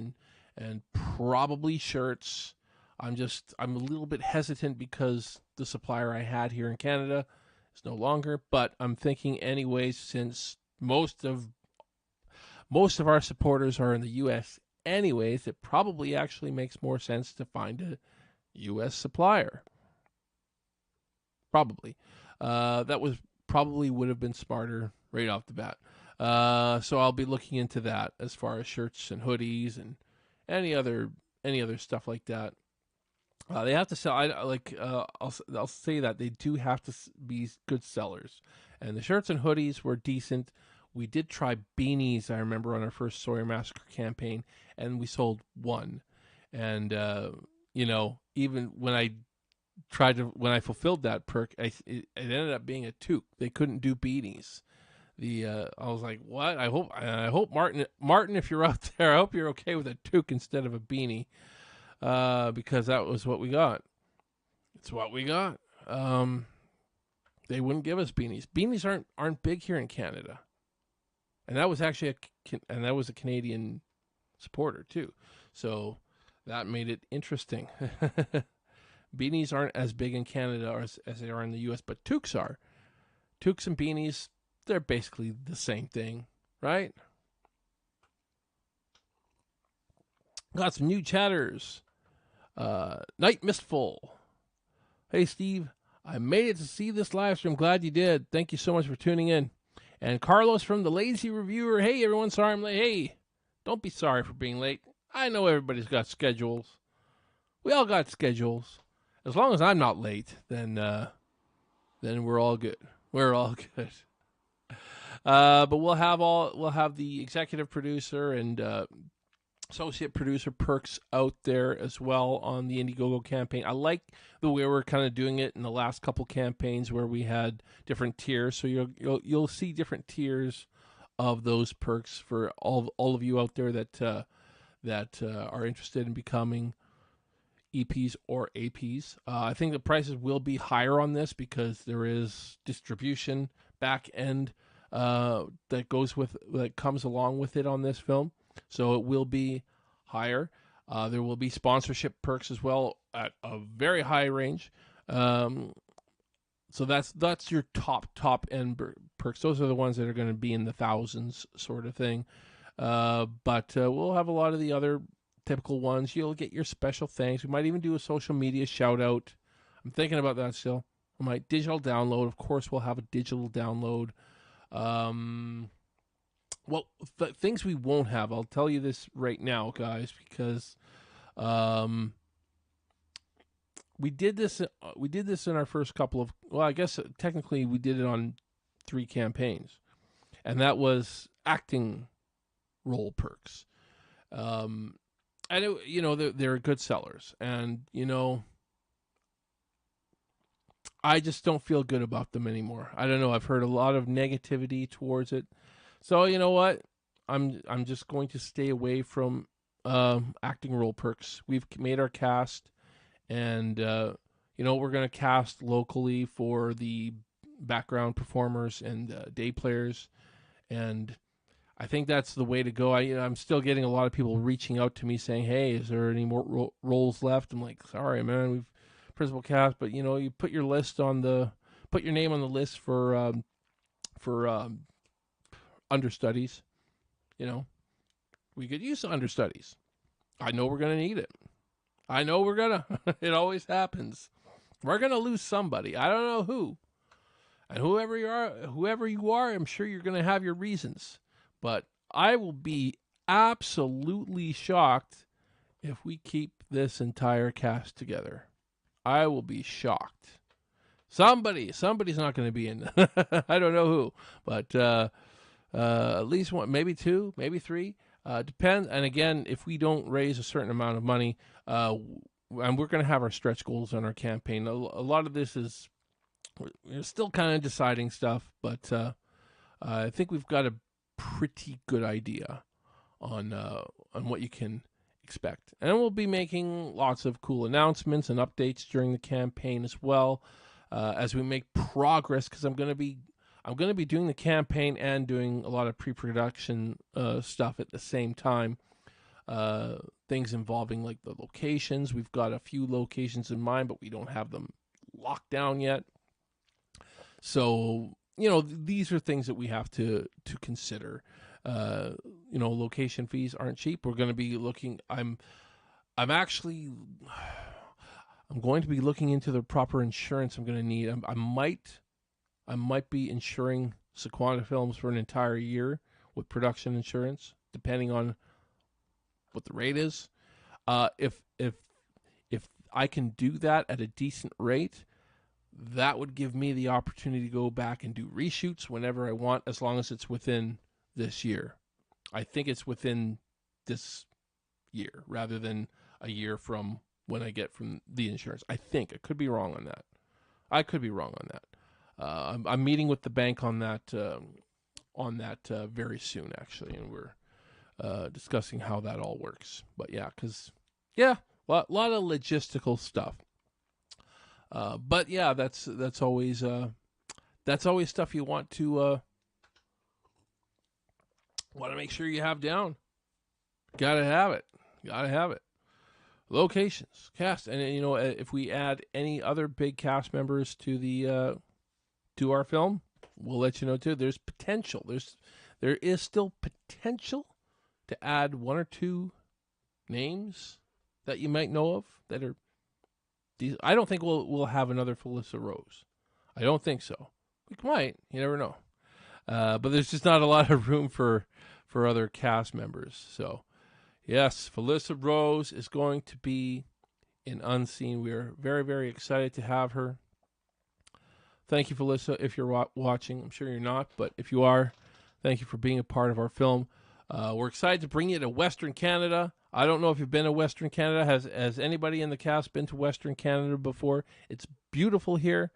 and probably shirts. I'm a little bit hesitant because the supplier I had here in Canada is no longer. But I'm thinking anyways, since most of our supporters are in the U.S. anyways, it probably actually makes more sense to find a U.S. supplier. Probably. That would have been smarter right off the bat. So I'll be looking into that as far as shirts and hoodies and any other stuff like that. They have to sell. I'll say that they do have to be good sellers, and the shirts and hoodies were decent. We did try beanies, I remember, on our first SAWYER Massacre campaign, and we sold one. And even when I fulfilled that perk, it ended up being a toque. They couldn't do beanies. I was like, what? I hope Martin, if you're out there, I hope you're okay with a toque instead of a beanie, because that was what we got. It's what we got. They wouldn't give us beanies. Beanies aren't big here in Canada, and that was actually a Canadian supporter too, so that made it interesting. Beanies aren't as big in Canada as they are in the U.S., but toques are. Toques and beanies, they're basically the same thing, right? Got some new chatters. Night Mistful. Hey, Steve. I made it to see this live stream. Glad you did. Thank you so much for tuning in. And Carlos from the Lazy Reviewer. Hey, everyone. Sorry I'm late. Hey, don't be sorry for being late. I know everybody's got schedules. We all got schedules. As long as I'm not late, then we're all good. We're all good. But we'll have the executive producer and associate producer perks out there as well on the Indiegogo campaign. I like the way we're kind of doing it in the last couple campaigns where we had different tiers. So you'll see different tiers of those perks for all of you out there that are interested in becoming EPs or APs. I think the prices will be higher on this because there is distribution back end that comes along with it on this film. So it will be higher. There will be sponsorship perks as well at a very high range. So that's your top end perks. Those are the ones that are going to be in the thousands sort of thing. But we'll have a lot of the other typical ones. You'll get your special thanks. We might even do a social media shout out. I'm thinking about that still. We might digital download. Of course, we'll have a digital download. Things we won't have. I'll tell you this right now, guys, because we did this in our first couple of. Well, I guess technically we did it on 3 campaigns, and that was acting role perks. And they're good sellers, and I just don't feel good about them anymore. I don't know. I've heard a lot of negativity towards it. So you know what? I'm just going to stay away from acting role perks. We've made our cast, and we're going to cast locally for the background performers and day players, and I think that's the way to go. I'm still getting a lot of people reaching out to me saying, "Hey, is there any more roles left?" I'm like, "Sorry, man, we've principal cast, but you put your name on the list for understudies. We could use understudies. I know we're going to need it. I know we're going to. It always happens. We're going to lose somebody. I don't know who. And whoever you are, I'm sure you're going to have your reasons. But I will be absolutely shocked if we keep this entire cast together. I will be shocked. Somebody's not going to be in. I don't know who, but at least one, maybe two, maybe three. Depends. And again, if we don't raise a certain amount of money, and we're going to have our stretch goals on our campaign. A lot of this is we're still kind of deciding stuff, but I think we've got a pretty good idea on what you can expect. And we'll be making lots of cool announcements and updates during the campaign as well, as we make progress, because I'm going to be doing the campaign and doing a lot of pre-production stuff at the same time. Things involving like the locations. We've got a few locations in mind, but we don't have them locked down yet. So, these are things that we have to consider. Location fees aren't cheap. We're going to be looking. I'm going to be looking into the proper insurance I'm going to need. I might be insuring Sequanda Films for an entire year with production insurance, depending on what the rate is. If I can do that at a decent rate, that would give me the opportunity to go back and do reshoots whenever I want, as long as it's within this year. I think it's within this year rather than a year from when I get from the insurance. I think. I could be wrong on that. I'm meeting with the bank on that very soon, actually, and we're discussing how that all works. But yeah, a lot of logistical stuff. But yeah, that's always stuff you want to make sure you have down. Gotta have it. Locations, cast, and if we add any other big cast members to our film, we'll let you know too. There's potential. There is still potential to add one or two names that you might know of that are. I don't think we'll have another Felissa Rose. I don't think so. We might. You never know. But there's just not a lot of room for other cast members. So, yes, Felissa Rose is going to be in Unseen. We are very, very excited to have her. Thank you, Felissa, if you're watching. I'm sure you're not, but if you are, thank you for being a part of our film. We're excited to bring you to Western Canada. I don't know if you've been to Western Canada. Has anybody in the cast been to Western Canada before? It's beautiful here.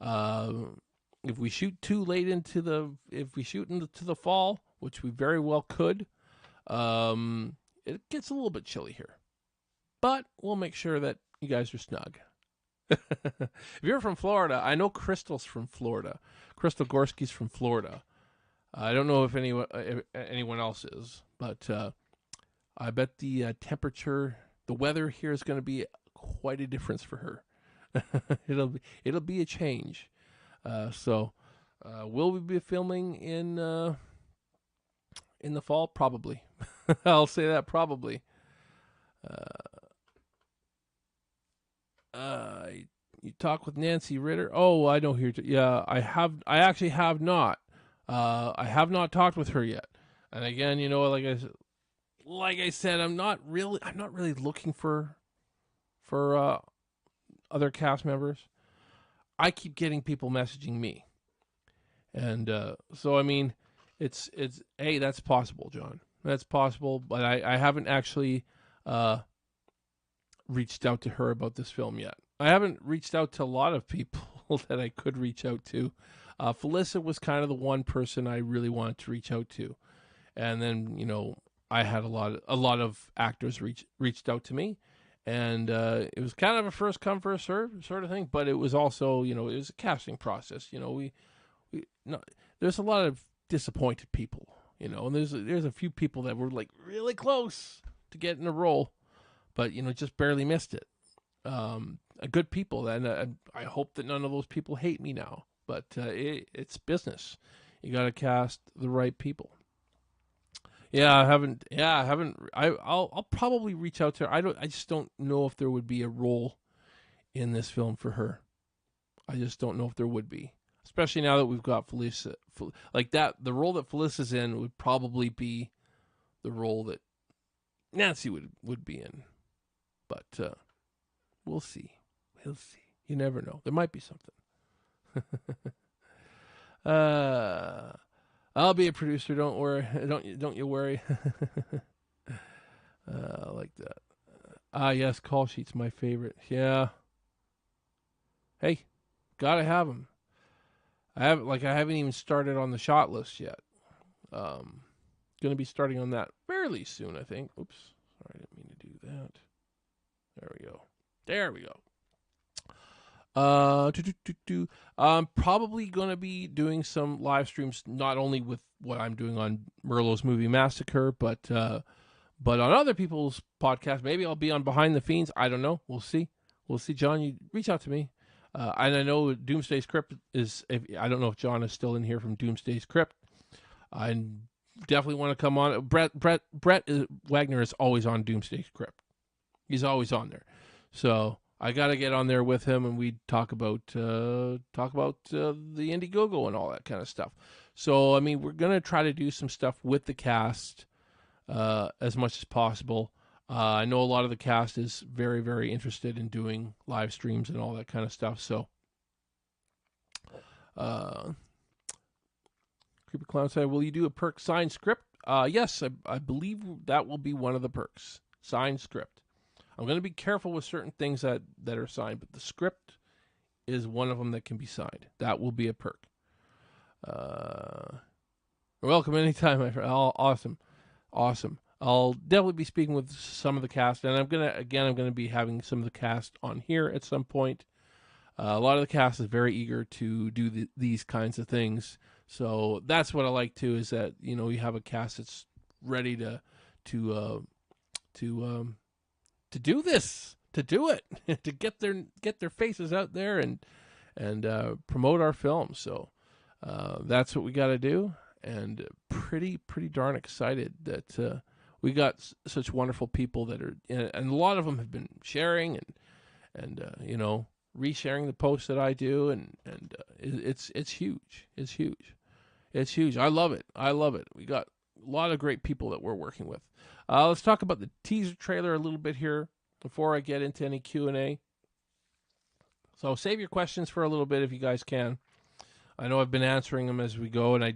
If we shoot into the fall, which we very well could, it gets a little bit chilly here. But we'll make sure that you guys are snug. If you're from Florida, I know Crystal's from Florida. Crystal Gorski's from Florida. I don't know if anyone else is, but I bet the temperature, the weather here is going to be quite a difference for her. It'll be a change. So will we be filming in the fall? Probably. I'll say that probably. You talk with Nancy Ritter. Oh, I don't hear. Yeah, I actually have not. I have not talked with her yet. And again, like I said, I'm not really looking for other cast members. I keep getting people messaging me, and so I mean, it's that's possible, John. That's possible, but I haven't actually reached out to her about this film yet. I haven't reached out to a lot of people that I could reach out to. Felissa was kind of the one person I really wanted to reach out to, and then I had a lot of actors reached out to me, and it was kind of a first come first serve sort of thing. But it was also it was a casting process. There's a lot of disappointed people, and there's a few people that were like really close to getting a role, but just barely missed it. Good people, and I hope that none of those people hate me now. But it's business. You got to cast the right people. Yeah, I haven't. Yeah, I haven't. I'll probably reach out to her. I just don't know if there would be a role in this film for her. I just don't know if there would be, especially now that we've got Felicia. Like that, the role that Felicia's in would probably be the role that Nancy would be in. But we'll see. We'll see. You never know. There might be something. I'll be a producer. Don't worry. Don't you worry. I like that. Yes, call sheet's my favorite. Yeah. Hey, gotta have them. I haven't even started on the shot list yet. Gonna be starting on that fairly soon, I think. Oops, sorry, I didn't mean to do that. There we go. There we go. I'm probably going to be doing some live streams, not only with what I'm doing on Merlo's movie Massacre, but on other people's podcasts. Maybe I'll be on Behind the Fiends. I don't know. We'll see. We'll see. John, you reach out to me. And I know Doomsday's Crypt is. I don't know if John is still in here from Doomsday's Crypt. I definitely want to come on. Brett Wagner is always on Doomsday's Crypt. He's always on there. So I got to get on there with him, and we talk about the Indiegogo and all that kind of stuff. So I mean, we're gonna try to do some stuff with the cast as much as possible. I know a lot of the cast is very, very interested in doing live streams and all that kind of stuff. So, Creepy Clown said, "Will you do a perk signed script?" Yes, I believe that will be one of the perks. Signed script. I'm going to be careful with certain things that are signed, but the script is one of them that can be signed. That will be a perk. Welcome anytime, my friend. Oh, awesome. I'll definitely be speaking with some of the cast, and I'm gonna be having some of the cast on here at some point. A lot of the cast is very eager to do these kinds of things, so that's what I like too. Is that you have a cast that's ready to do this, to do it, to get their faces out there and promote our film. So that's what we got to do, and pretty darn excited that we got such wonderful people that are, and a lot of them have been sharing and resharing the posts that I do, and it's huge. It's huge. I love it. We got a lot of great people that we're working with. Let's talk about the teaser trailer a little bit here before I get into any Q&A. So save your questions for a little bit if you guys can. I know I've been answering them as we go, and I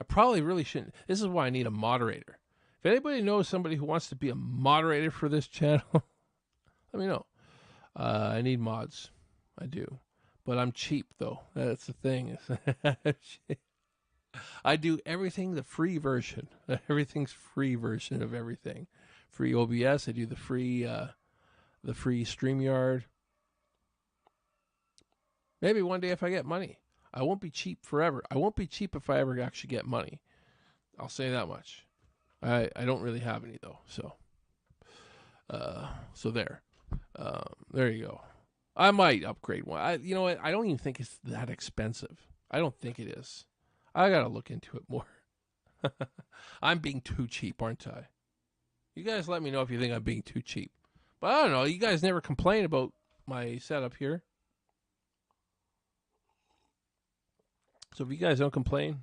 probably really shouldn't. This is why I need a moderator. If anybody knows somebody who wants to be a moderator for this channel, let me know. I need mods. I do. But I'm cheap, though. That's the thing. I do everything the free version. Everything's free version of everything. Free OBS. I do the free StreamYard. Maybe one day if I get money. I won't be cheap forever. I won't be cheap if I ever actually get money. I'll say that much. I don't really have any though. So there. There you go. I might upgrade one. You know what? I don't even think it's that expensive. I don't think it is. I gotta look into it more. I'm being too cheap, aren't I? You guys let me know if you think I'm being too cheap. But I don't know. You guys never complain about my setup here. So if you guys don't complain,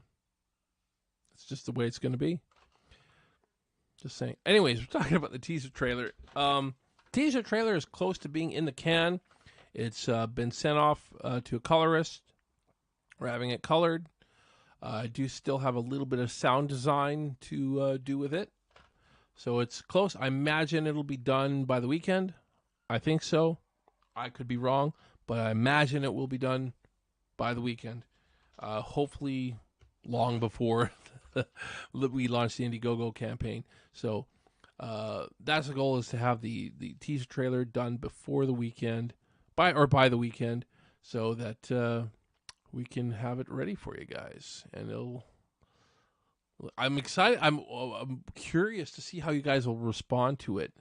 it's just the way it's going to be. Just saying. Anyways, we're talking about the teaser trailer. Teaser trailer is close to being in the can. It's been sent off to a colorist. We're having it colored. I do still have a little bit of sound design to do with it. So it's close. I imagine it'll be done by the weekend. I think so. I could be wrong, but I imagine it will be done by the weekend. Hopefully long before we launch the Indiegogo campaign. So that's the goal, is to have the teaser trailer done before the weekend, by the weekend, so that we can have it ready for you guys. And I'm excited. I'm curious to see how you guys will respond to it.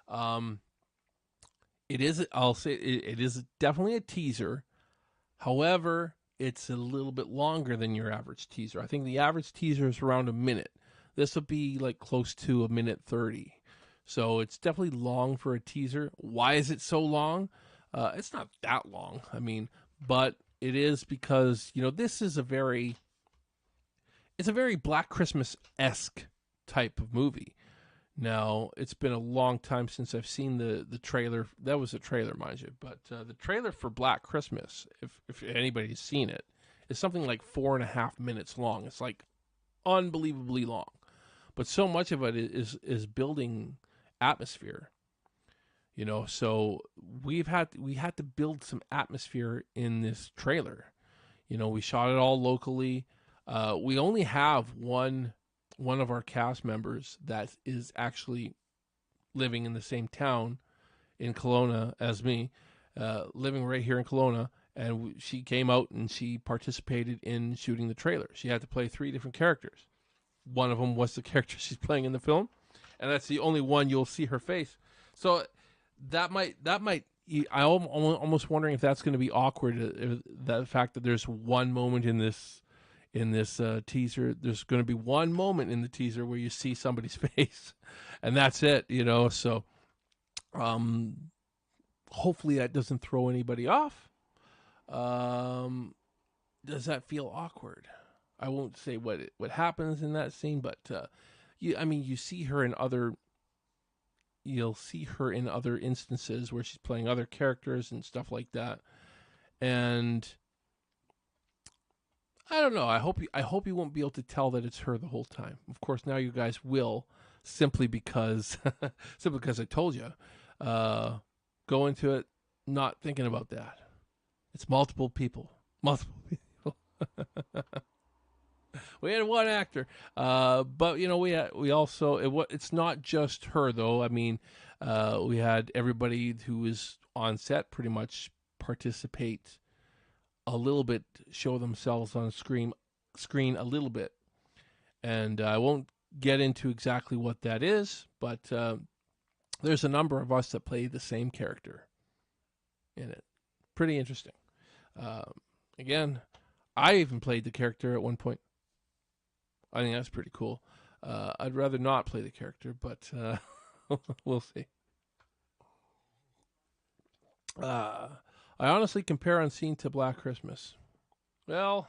I'll say it is definitely a teaser. However, it's a little bit longer than your average teaser. I think the average teaser is around a minute. This will be like close to a minute 30. So it's definitely long for a teaser. Why is it so long? It's not that long. I mean, but it is because, this is it's a very Black Christmas-esque type of movie. Now, it's been a long time since I've seen the trailer. That was a trailer, mind you. But the trailer for Black Christmas, if anybody's seen it, is something like 4.5 minutes long. It's like unbelievably long. But so much of it is building atmosphere. So we had to build some atmosphere in this trailer. We shot it all locally. We only have one of our cast members that is actually living in the same town in Kelowna as me, living right here in Kelowna, and she came out and she participated in shooting the trailer. She had to play 3 different characters. One of them was the character she's playing in the film, and that's the only one you'll see her face. So that might I'm almost wondering if that's going to be awkward. The fact that there's one moment in this teaser, there's going to be one moment in the teaser where you see somebody's face, and that's it. So hopefully that doesn't throw anybody off. Does that feel awkward? I won't say what happens in that scene, but you see her in other. You'll see her in other instances where she's playing other characters and stuff like that, and I don't know. I hope you won't be able to tell that it's her the whole time. Of course, now you guys will, simply because I told you. Go into it not thinking about that. It's multiple people. We had one actor, but we also it's not just her though. I mean, we had everybody who was on set pretty much participate a little bit, show themselves on screen a little bit, and I won't get into exactly what that is, but there's a number of us that play the same character in it. Pretty interesting. Again, I even played the character at one point. I think that's pretty cool. I'd rather not play the character, but we'll see. I honestly compare Unseen to Black Christmas. Well,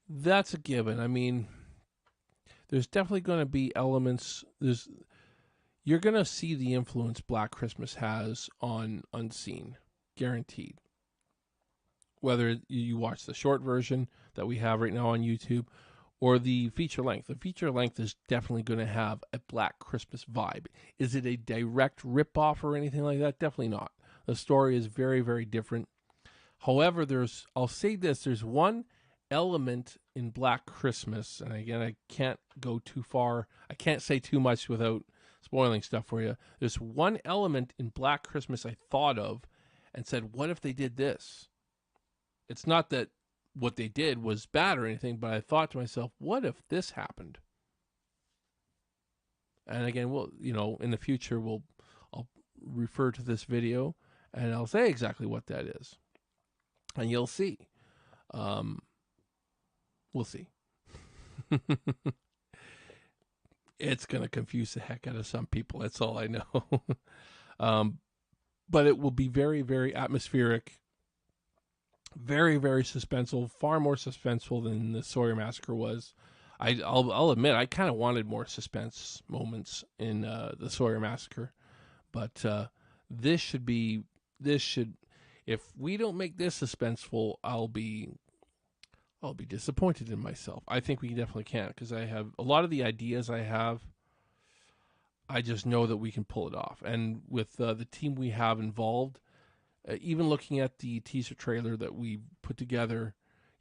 that's a given. I mean, there's definitely going to be elements. You're going to see the influence Black Christmas has on Unseen, guaranteed. Whether you watch the short version that we have right now on YouTube or the feature length. The feature length is definitely going to have a Black Christmas vibe. Is it a direct ripoff or anything like that? Definitely not. The story is very, very different. However, I'll say this, there's one element in Black Christmas, and again, I can't go too far. I can't say too much without spoiling stuff for you. There's one element in Black Christmas I thought of and said, what if they did this? It's not that what they did was bad or anything, but I thought to myself, what if this happened? And again, in the future, I'll refer to this video and I'll say exactly what that is. And you'll see. We'll see. It's going to confuse the heck out of some people. That's all I know. But it will be very, very atmospheric. Very, very suspenseful, far more suspenseful than the Sawyer Massacre was. I'll admit, I kind of wanted more suspense moments in the Sawyer Massacre, but if we don't make this suspenseful, I'll be disappointed in myself. I think we definitely can, because I have a lot of the ideas I have. I just know that we can pull it off, and with the team we have involved. Even looking at the teaser trailer that we put together,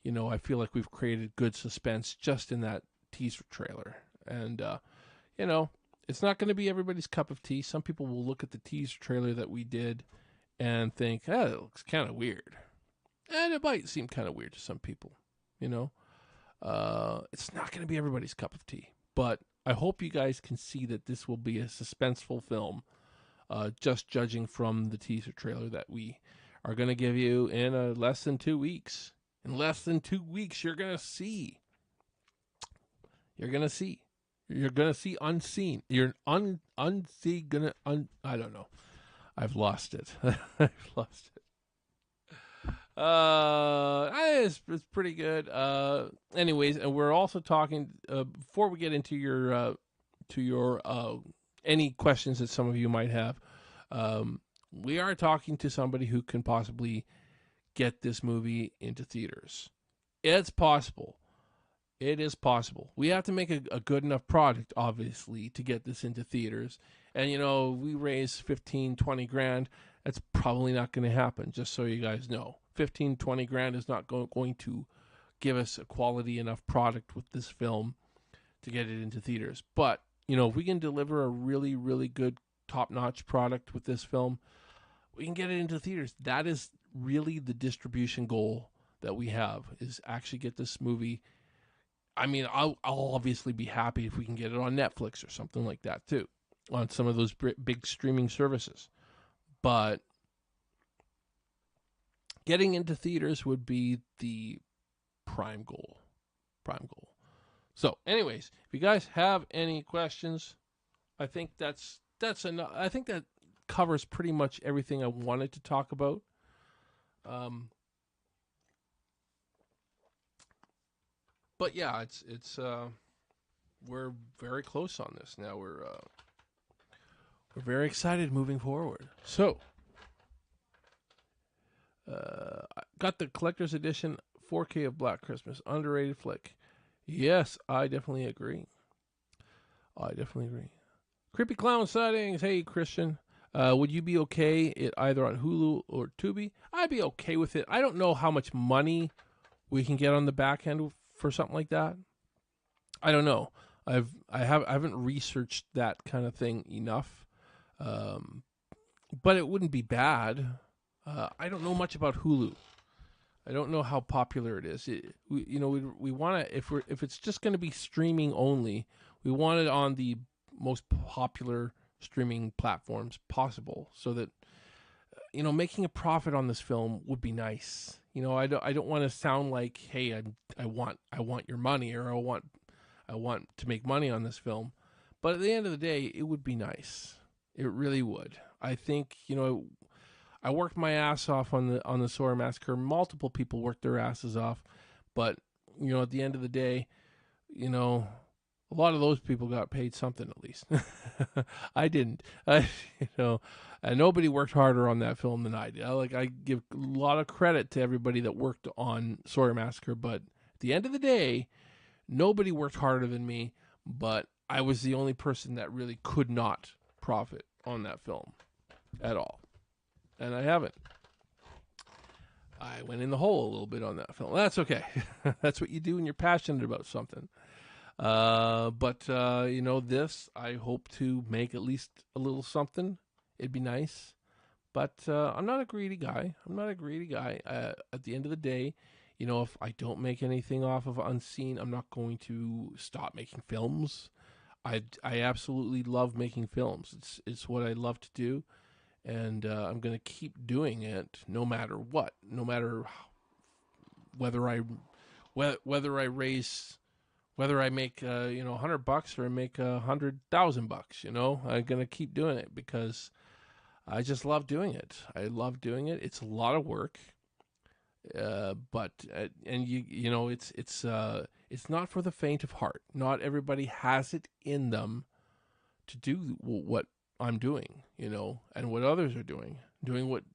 I feel like we've created good suspense just in that teaser trailer. And, it's not going to be everybody's cup of tea. Some people will look at the teaser trailer that we did and think, it looks kind of weird. And it might seem kind of weird to some people, It's not going to be everybody's cup of tea. But I hope you guys can see that this will be a suspenseful film. Just judging from the teaser trailer that we are going to give you in less than 2 weeks. In less than 2 weeks, you're going to see You're gonna see. You're gonna see unseen. You're unsee gonna I don't know. I've lost it. I've lost it. It's pretty good. Anyways, and we're also talking before we get into your any questions that some of you might have. We are talking to somebody who can possibly get this movie into theaters. It's possible. It is possible. We have to make a good enough product, obviously, to get this into theaters. And, we raise 15, 20 grand. That's probably not going to happen, just so you guys know. 15, 20 grand is not going to give us a quality enough product with this film to get it into theaters. But, if we can deliver a really, really good, top-notch product with this film, we can get it into theaters. That is really the distribution goal that we have, is actually get this movie. I mean, I'll obviously be happy if we can get it on Netflix or something like that too, on some of those big streaming services. But getting into theaters would be the prime goal. So, anyways, if you guys have any questions, I think that's enough. I think that covers pretty much everything I wanted to talk about. But yeah, it's we're very close on this now. We're very excited moving forward. So, I got the collector's edition 4K of Black Christmas, underrated flick. Yes, I definitely agree. Creepy clown sightings. Hey, Christian. Would you be okay it either on Hulu or Tubi? I'd be okay with it. I don't know how much money we can get on the back end for something like that. I don't know. I haven't researched that kind of thing enough. But it wouldn't be bad. I don't know much about Hulu. I don't know how popular it is. We want to, if it's just going to be streaming only, we want it on the most popular streaming platforms possible, so that making a profit on this film would be nice. I don't want to sound like, hey, I want your money, or I want to make money on this film. But at the end of the day, it would be nice. It really would. I think, I worked my ass off on the SAWYER Massacre. Multiple people worked their asses off, but at the end of the day, a lot of those people got paid something at least. I didn't. And nobody worked harder on that film than I did. I give a lot of credit to everybody that worked on SAWYER Massacre, but at the end of the day, nobody worked harder than me. But I was the only person that really could not profit on that film at all. And I haven't. I went in the hole a little bit on that film. That's okay. That's what you do when you're passionate about something. But this, I hope to make at least a little something. It'd be nice. But I'm not a greedy guy. At the end of the day, if I don't make anything off of Unseen, I'm not going to stop making films. I absolutely love making films. It's what I love to do. And I'm going to keep doing it no matter what. No matter whether I make $100 or I make $100,000. I'm going to keep doing it because I just love doing it. It's a lot of work, but it's not for the faint of heart. Not everybody has it in them to do what I'm doing, and what others are doing what,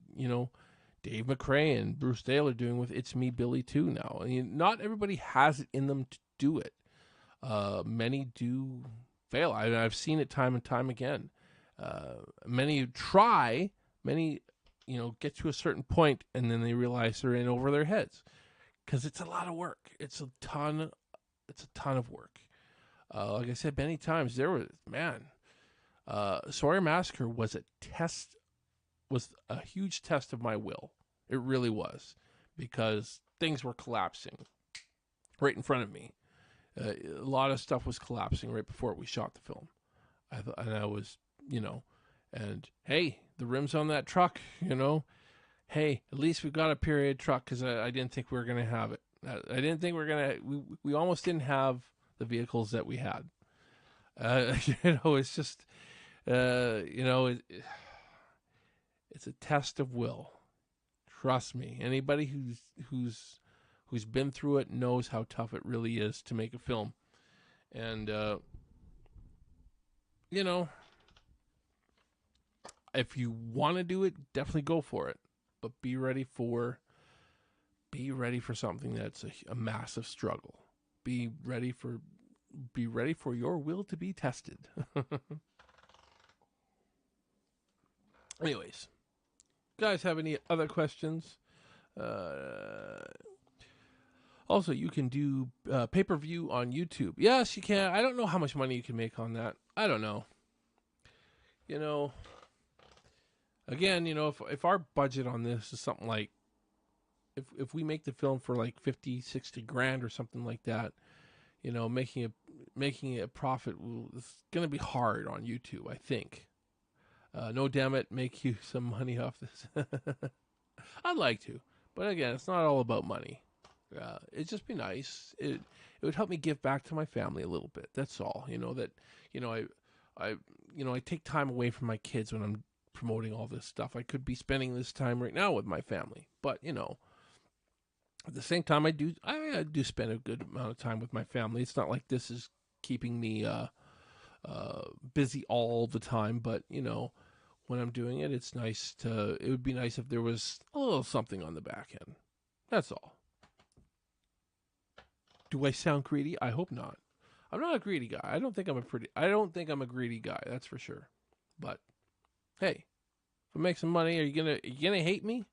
Dave McRae and Bruce Dale are doing with It's Me, Billy 2 now. Not everybody has it in them to do it. Many do fail. I've seen it time and time again. Many try, get to a certain point and then they realize they're in over their heads because it's a lot of work. It's a ton of work. Like I said many times, SAWYER Massacre was a huge test of my will. It really was, because things were collapsing right in front of me. A lot of stuff was collapsing right before we shot the film. I was, and hey, the rims on that truck, hey, at least we've got a period truck, because I didn't think we were going to have it. I didn't think we were going to, we almost didn't have the vehicles that we had. It's just, it's a test of will. Trust me. Anybody who's been through it knows how tough it really is to make a film. And if you want to do it, definitely go for it. But be ready for something that's a massive struggle. Be ready for your will to be tested. Anyways, guys, have any other questions? Also, you can do pay-per-view on YouTube. Yes, you can. I don't know how much money you can make on that. I don't know. Again, if our budget on this is something like, if we make the film for like 50, 60 grand or something like that, making a profit is going to be hard on YouTube, I think. No, damn it, make you some money off this. I'd like to, but again, it's not all about money. It'd just be nice. It would help me give back to my family a little bit. That's all. I take time away from my kids when I'm promoting all this stuff. I could be spending this time right now with my family, but at the same time, I do spend a good amount of time with my family. It's not like this is keeping me busy all the time, but when I'm doing it, it would be nice if there was a little something on the back end. That's all. Do I sound greedy? I hope not. I'm not a greedy guy. I don't think I'm a greedy guy. That's for sure. But hey, if I make some money, are you gonna hate me?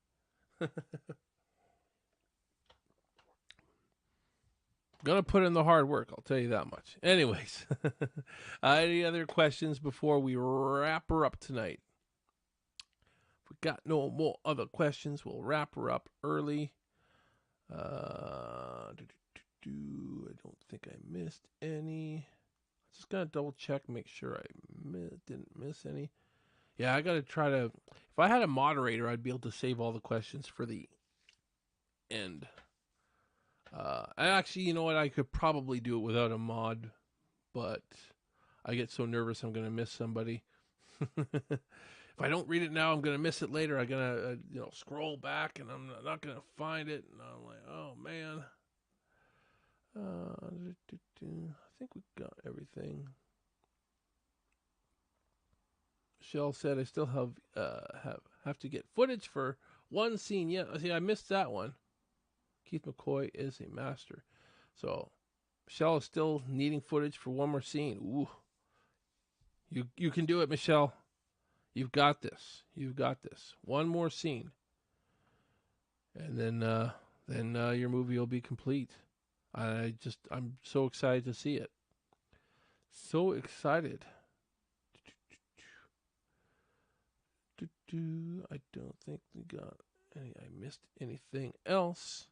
Gonna put in the hard work, I'll tell you that much. Anyways, any other questions before we wrap her up tonight? If we got no more other questions, we'll wrap her up early. I don't think I missed any. Just gonna double check, make sure I didn't miss any. Yeah, I gotta try to. If I had a moderator, I'd be able to save all the questions for the end. Actually, you know what? I could probably do it without a mod, but I get so nervous I'm gonna miss somebody. If I don't read it now, I'm gonna miss it later. I'm gonna scroll back and I'm not gonna find it, and I'm like, oh man. I think we got everything. Michelle said I still have to get footage for one scene. Yeah, see, I missed that one. Keith McCoy is a master. So Michelle is still needing footage for one more scene. Ooh. You can do it, Michelle. You've got this. You've got this. One more scene. And then your movie will be complete. I'm so excited to see it. So excited. I don't think we got any. I missed anything else.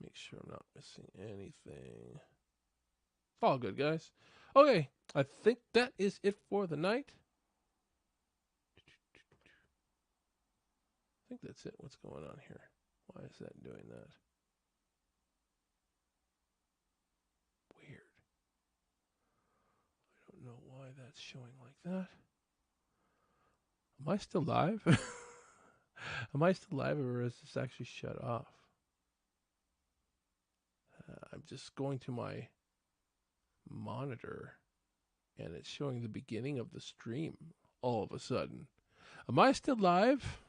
Make sure I'm not missing anything. It's all good, guys. Okay, I think that is it for the night. I think that's it. What's going on here? Why is that doing that? Weird. I don't know why that's showing like that. Am I still live? Am I still live, or is this actually shut off? I'm just going to my monitor, and it's showing the beginning of the stream all of a sudden. Am I still live?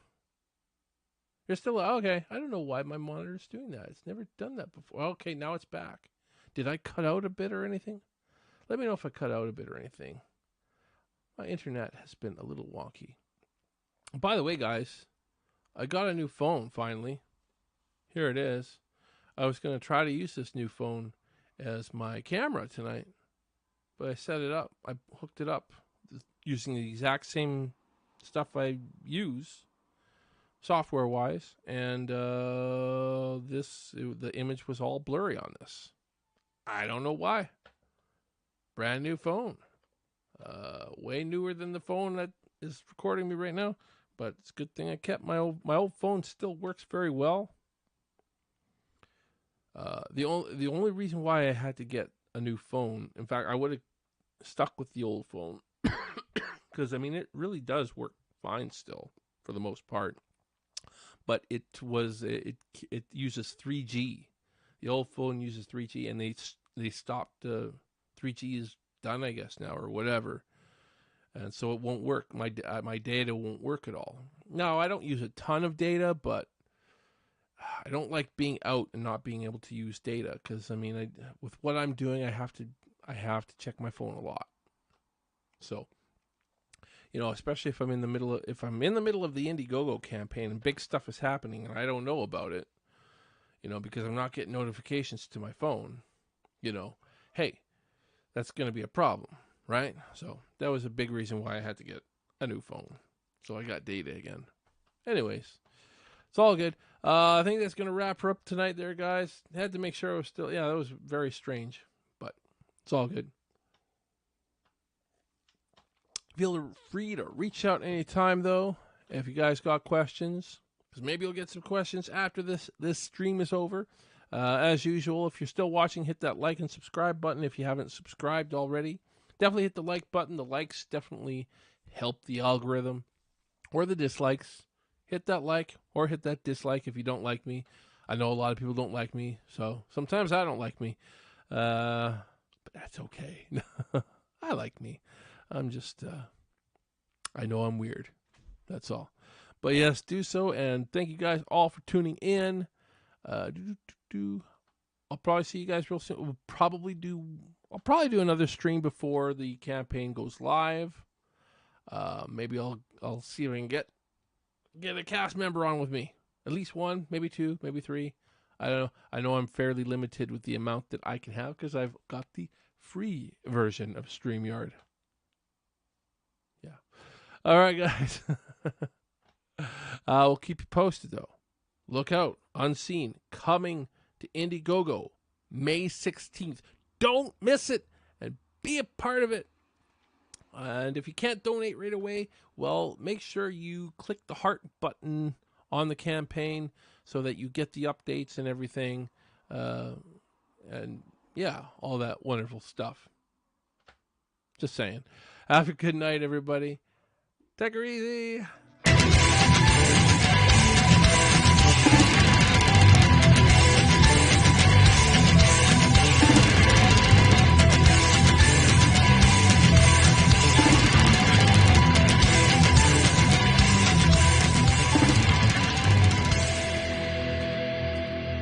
You're still okay. I don't know why my monitor's doing that. It's never done that before. Okay, now it's back. Did I cut out a bit or anything? Let me know if I cut out a bit or anything. My internet has been a little wonky. By the way, guys, I got a new phone finally. Here it is. I was going to try to use this new phone as my camera tonight, but I set it up. I hooked it up using the exact same stuff I use software-wise, and the image was all blurry on this. I don't know why. Brand new phone. Way newer than the phone that is recording me right now, but it's a good thing I kept my old phone. Still works very well. The only reason why I had to get a new phone, in fact, I would have stuck with the old phone because I mean it really does work fine still for the most part. But it uses 3G. The old phone uses 3G, and they stopped. 3G is done, I guess now or whatever, and so it won't work. My data won't work at all. Now I don't use a ton of data, but I don't like being out and not being able to use data because I mean, with what I'm doing, I have to check my phone a lot. So, especially if I'm in the middle of the Indiegogo campaign and big stuff is happening and I don't know about it, because I'm not getting notifications to my phone, hey, that's going to be a problem, right? So that was a big reason why I had to get a new phone. So I got data again. Anyways, it's all good. I think that's going to wrap her up tonight there, guys. Had to make sure I was still, that was very strange, but it's all good. Feel free to reach out anytime, though, if you guys got questions, because maybe you'll get some questions after this stream is over. As usual, if you're still watching, hit that like and subscribe button if you haven't subscribed already. Definitely hit the like button. The likes definitely help the algorithm. Or the dislikes. Hit that like or hit that dislike if you don't like me. I know a lot of people don't like me, so sometimes I don't like me. But that's okay. I like me. I'm just, I know I'm weird. That's all. But yes, do so. And thank you guys all for tuning in. I'll probably see you guys real soon. I'll probably do another stream before the campaign goes live. Maybe I'll see if I can get a cast member on with me. At least one, maybe two, maybe three. I don't know. I know I'm fairly limited with the amount that I can have because I've got the free version of StreamYard. Yeah. All right, guys. We'll keep you posted, though. Look out. Unseen. Coming to Indiegogo. May 16th. Don't miss it. And be a part of it. And if you can't donate right away, well, make sure you click the heart button on the campaign so that you get the updates and everything. And yeah, all that wonderful stuff. Just saying. Have a good night, everybody. Take her easy.